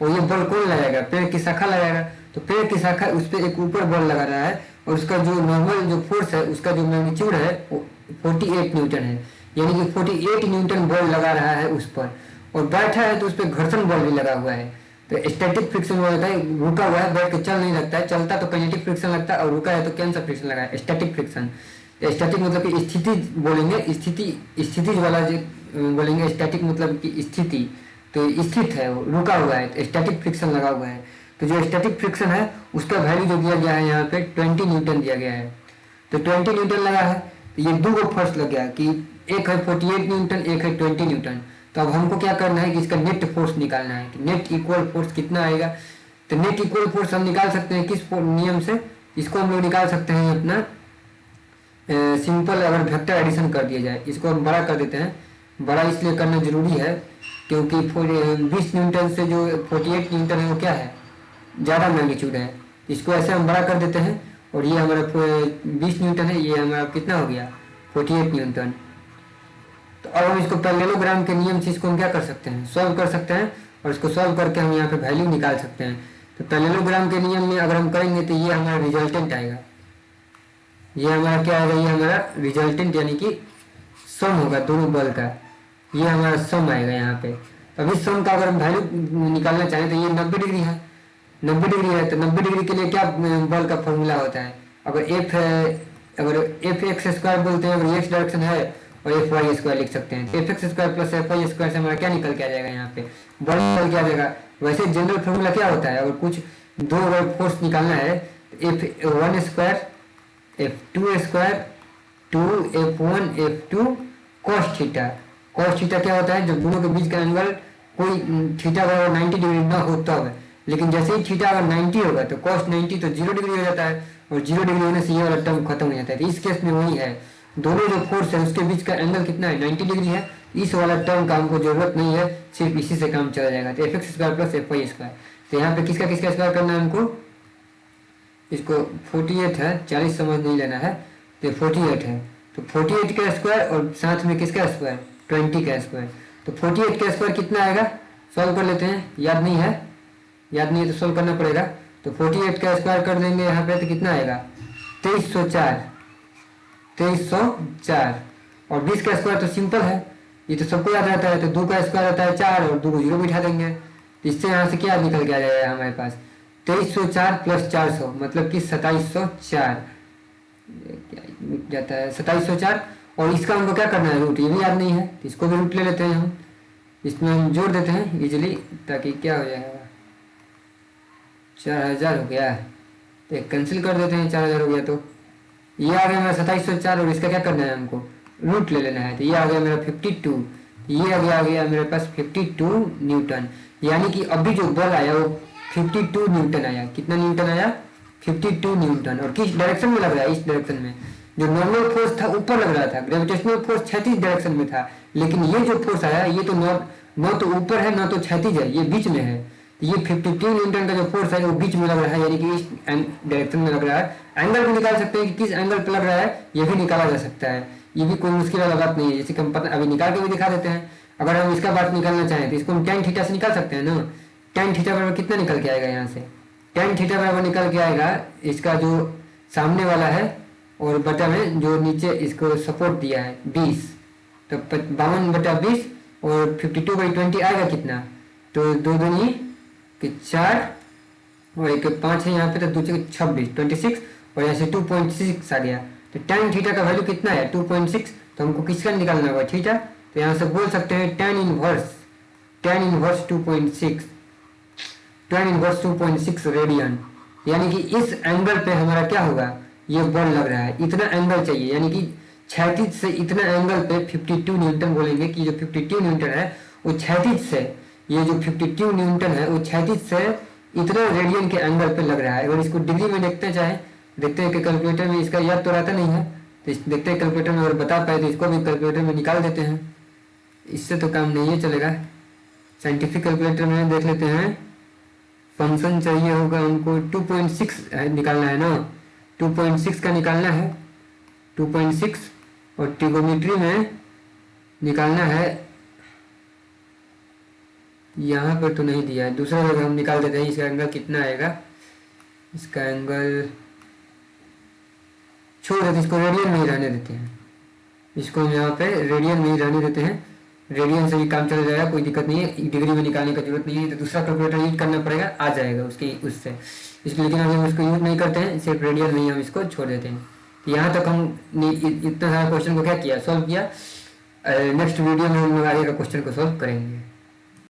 और ये बल कौन लगाएगा? पेड़ की शाखा लगाएगा। तो पेड़ की शाखा उस पर एक ऊपर बल लगा रहा है, और उसका जो नॉर्मल जो फोर्स है उसका जो मैग्नीट्यूड है वो 48 न्यूटन है, यानी कि 48 न्यूटन बल लगा रहा है उस पर। और बैठा है तो उस पर घर्षण बल भी लगा हुआ है। तो स्टैटिक फ्रिक्शन वो होता है, रुका हुआ है, बैठ के चल नहीं लगता है, चलता तो काइनेटिक फ्रिक्शन लगता है, और रुका है तो कौन सा फ्रिक्शन लगा है? Static friction. स्टैटिक मतलब कि स्थिति बोलेंगे, स्थिति वाला जो बोलेंगे, स्टैटिक मतलब कि स्थिति, तो स्थित है वो, रुका हुआ है, तो स्टैटिक फ्रिक्शन लगा हुआ है। तो जो स्टैटिक फ्रिक्शन है उसका वैल्यू जो दिया गया है यहाँ पे 20 न्यूटन दिया गया है। तो 20 न्यूटन लगा है, तो ये दो को फोर्स लग गया कि एक है 48 न्यूटन, एक है 20 न्यूटन। तो अब हमको क्या करना है कि इसका नेट फोर्स निकालना है कि नेट इक्वल फोर्स कितना आएगा। तो नेट इक्वल फोर्स हम निकाल सकते हैं किस नियम से? इसको हम लोग निकाल सकते हैं अपना सिंपल, अगर वेक्टर एडिशन कर दिया जाए। इसको हम बड़ा कर देते हैं। बड़ा इसलिए करना जरूरी है क्योंकि 20 न्यूटन से जो 48 न्यूटन है वो क्या है? ज़्यादा मैग्नीट्यूड है। इसको ऐसे हम बड़ा कर देते हैं, और ये हमारा 20 न्यूटन है, ये हमारा कितना हो गया? 48 न्यूटन। तो अब हम इसको पैरेललोग्राम के नियम से इसको हम क्या कर सकते हैं? सॉल्व कर सकते हैं, और इसको सॉल्व करके हम यहाँ पे वैल्यू निकाल सकते हैं। तो पैरेललोग्राम के नियम में अगर हम करेंगे तो ये हमारा रिजल्टेंट आएगा। ये हमारा क्या आएगा? ये हमारा रिजल्टेंट यानी कि सम होगा दोनों बल का, ये हमारा सम आएगा यहाँ पे। अब इस सम का अगर हम वैल्यू निकालना चाहें तो ये 90 डिग्री है, 90 डिग्री है। तो 90 डिग्री के लिए क्या बल का फॉर्मूला होता है? अगर एफ है, अगर एफ एक्स स्क्वायर बोलते हैं, अगर एक्स डायरेक्शन है, और एफ वाई स्क्वायर लिख सकते हैं। F X square plus F Y square से हमारा क्या निकल के आ जाएगा? यहाँ पे बल निकल के आ जाएगा। वैसे जनरल फॉर्मूला क्या होता है? अगर कुछ दो अगर फोर्स निकालना है, F one square F2 square 2F1 F2 cos theta. cos theta क्या होता है? जब दोनों के बीच का एंगल कोई थीटा बराबर 90 डिग्री ना हो तब, लेकिन जैसे ही थीटा अगर 90 होगा तो cos 90 तो 0 डिग्री हो जाता है, और 0 डिग्री होने से ये वाला टर्म खत्म हो जाता है। तो इस केस में वही है, दोनों जो फोर्स है उसके बीच का एंगल कितना है? 90 डिग्री है। इस वाला टर्म का हमको जरूरत नहीं है, सिर्फ इसी से काम चला जाएगा। तो F X square plus F Y square. तो यहाँ पे किसका किसका स्क्वायर करना है हमको? इसको 48 है, 40 समझ नहीं लेना है, तो 48 है। तो 48 का स्क्वायर और साथ में किसका स्क्वायर? 20 का स्क्वायर। तो 48 का स्क्वायर कितना आएगा? सॉल्व कर लेते हैं। याद नहीं है तो सॉल्व करना पड़ेगा। तो 48 का स्क्वायर कर देंगे यहाँ पे, तो कितना आएगा? 2304। और 20 का स्क्वायर तो सिंपल है, ये तो सबको याद रहता है। तो 2 का स्क्वायर होता है 4, और 2 को 0 बिठा देंगे। तो इससे यहाँ से क्या निकल के आ जाएगा हमारे पास? 2304 प्लस 400 मतलब कि 2704 जाता है, 2704। और इसका हमको क्या करना है? रूट। ये भी याद नहीं है, तो इसको भी रूट ले लेते हैं हम, इसमें हम जोड़ देते हैं इजीली, ताकि क्या हो जाएगा? 4000 हो गया, तो एक कैंसिल कर देते हैं। 4000 हो गया तो ये आ गया मेरा 2704, और इसका क्या करना है? हमको रूट ले लेना है। तो ये आ गया मेरा 52, ये आ गया मेरे पास 52 न्यूटन। यानी कि अभी जो बल आया वो 52 न्यूटन आया। कितना न्यूटन आया? 52 न्यूटन। और किस डायरेक्शन में लग रहा है? इस डायरेक्शन में। जो नॉर्मल फोर्स था ऊपर लग रहा था, ग्रेविटेशनल फोर्स क्षैतिज डायरेक्शन में था, लेकिन ये जो फोर्स आया ये तो न तो ऊपर है न तो क्षैतिज है, ये बीच में है। ये 52 न्यूटन का जो फोर्स है वो बीच में लग रहा है, यानी कि इस डायरेक्शन में लग रहा है। एंगल भी निकाल सकते हैं कि किस एंगल पर लग रहा है, ये भी निकाला जा सकता है। ये भी कोई मुश्किल वाला बात नहीं है, जैसे कि हम पता अभी निकाल के भी दिखा देते हैं। अगर हम इसका बात निकालना चाहें तो इसको हम tan थीटा से निकाल सकते हैं ना। tan थीटा बराबर कितना निकल के आएगा? यहाँ से tan थीटा बराबर निकल के आएगा इसका जो सामने वाला है और बटा में जो नीचे इसको सपोर्ट दिया है 20, तो 52/20 और 52/20 आएगा कितना? तो 2 दूनी 4 और 1 5 है यहाँ पे, तो 2 26 26, और यहाँ से 2.6 आ गया। तो tan थीटा का वैल्यू कितना है? 2.6। तो हमको किसका निकालना होगा? थीटा। तो यहाँ से बोल सकते हैं tan इनवर्स 2.6 रेडियन। यानी कि इस एंगल पे हमारा क्या होगा? ये बल लग रहा है, इतना एंगल चाहिए, यानी कि क्षैतिज से इतना एंगल पे 52 न्यूटन बोलेंगे कि जो 52 न्यूटन है वो क्षैतिज से, ये जो 52 न्यूटन है वो क्षैतिज से इतना रेडियन के एंगल पे लग रहा है। अगर इसको डिग्री में देखते चाहे देखते हैं कि कैलकुलेटर में इसका याद तो रहता नहीं है, तो देखते हैं कैलकुलेटर में, अगर बता पाए तो इसको भी कैलकुलेटर में निकाल देते हैं। इससे तो काम नहीं चलेगा, साइंटिफिक कैलकुलेटर में देख लेते हैं फंक्शन चाहिए होगा हमको 2.6 निकालना है ना, 2.6 का निकालना है 2.6, और ट्रिगोनोमेट्री में निकालना है, यहाँ पर तो नहीं दिया है, दूसरा जगह हम निकाल देते हैं। इसका एंगल कितना आएगा, इसका एंगल छोड़ देते, इसको रेडियन में ही रहने देते हैं, इसको हम यहाँ पे रेडियन में ही रहने देते हैं। रेडियन से भी काम चल जाएगा, कोई दिक्कत नहीं है, डिग्री में निकालने की जरूरत नहीं है, तो दूसरा कैलकुलेटर यूज करना पड़ेगा, आ जाएगा उसकी उससे, इसलिए लेकिन हम इसको यूज नहीं करते हैं, सिर्फ रेडियन में ही हम इसको छोड़ देते हैं। तो यहाँ तक हम इतना सारा क्वेश्चन को क्या किया, सॉल्व किया। नेक्स्ट वीडियो में हम लोग आगे का क्वेश्चन को सॉल्व करेंगे।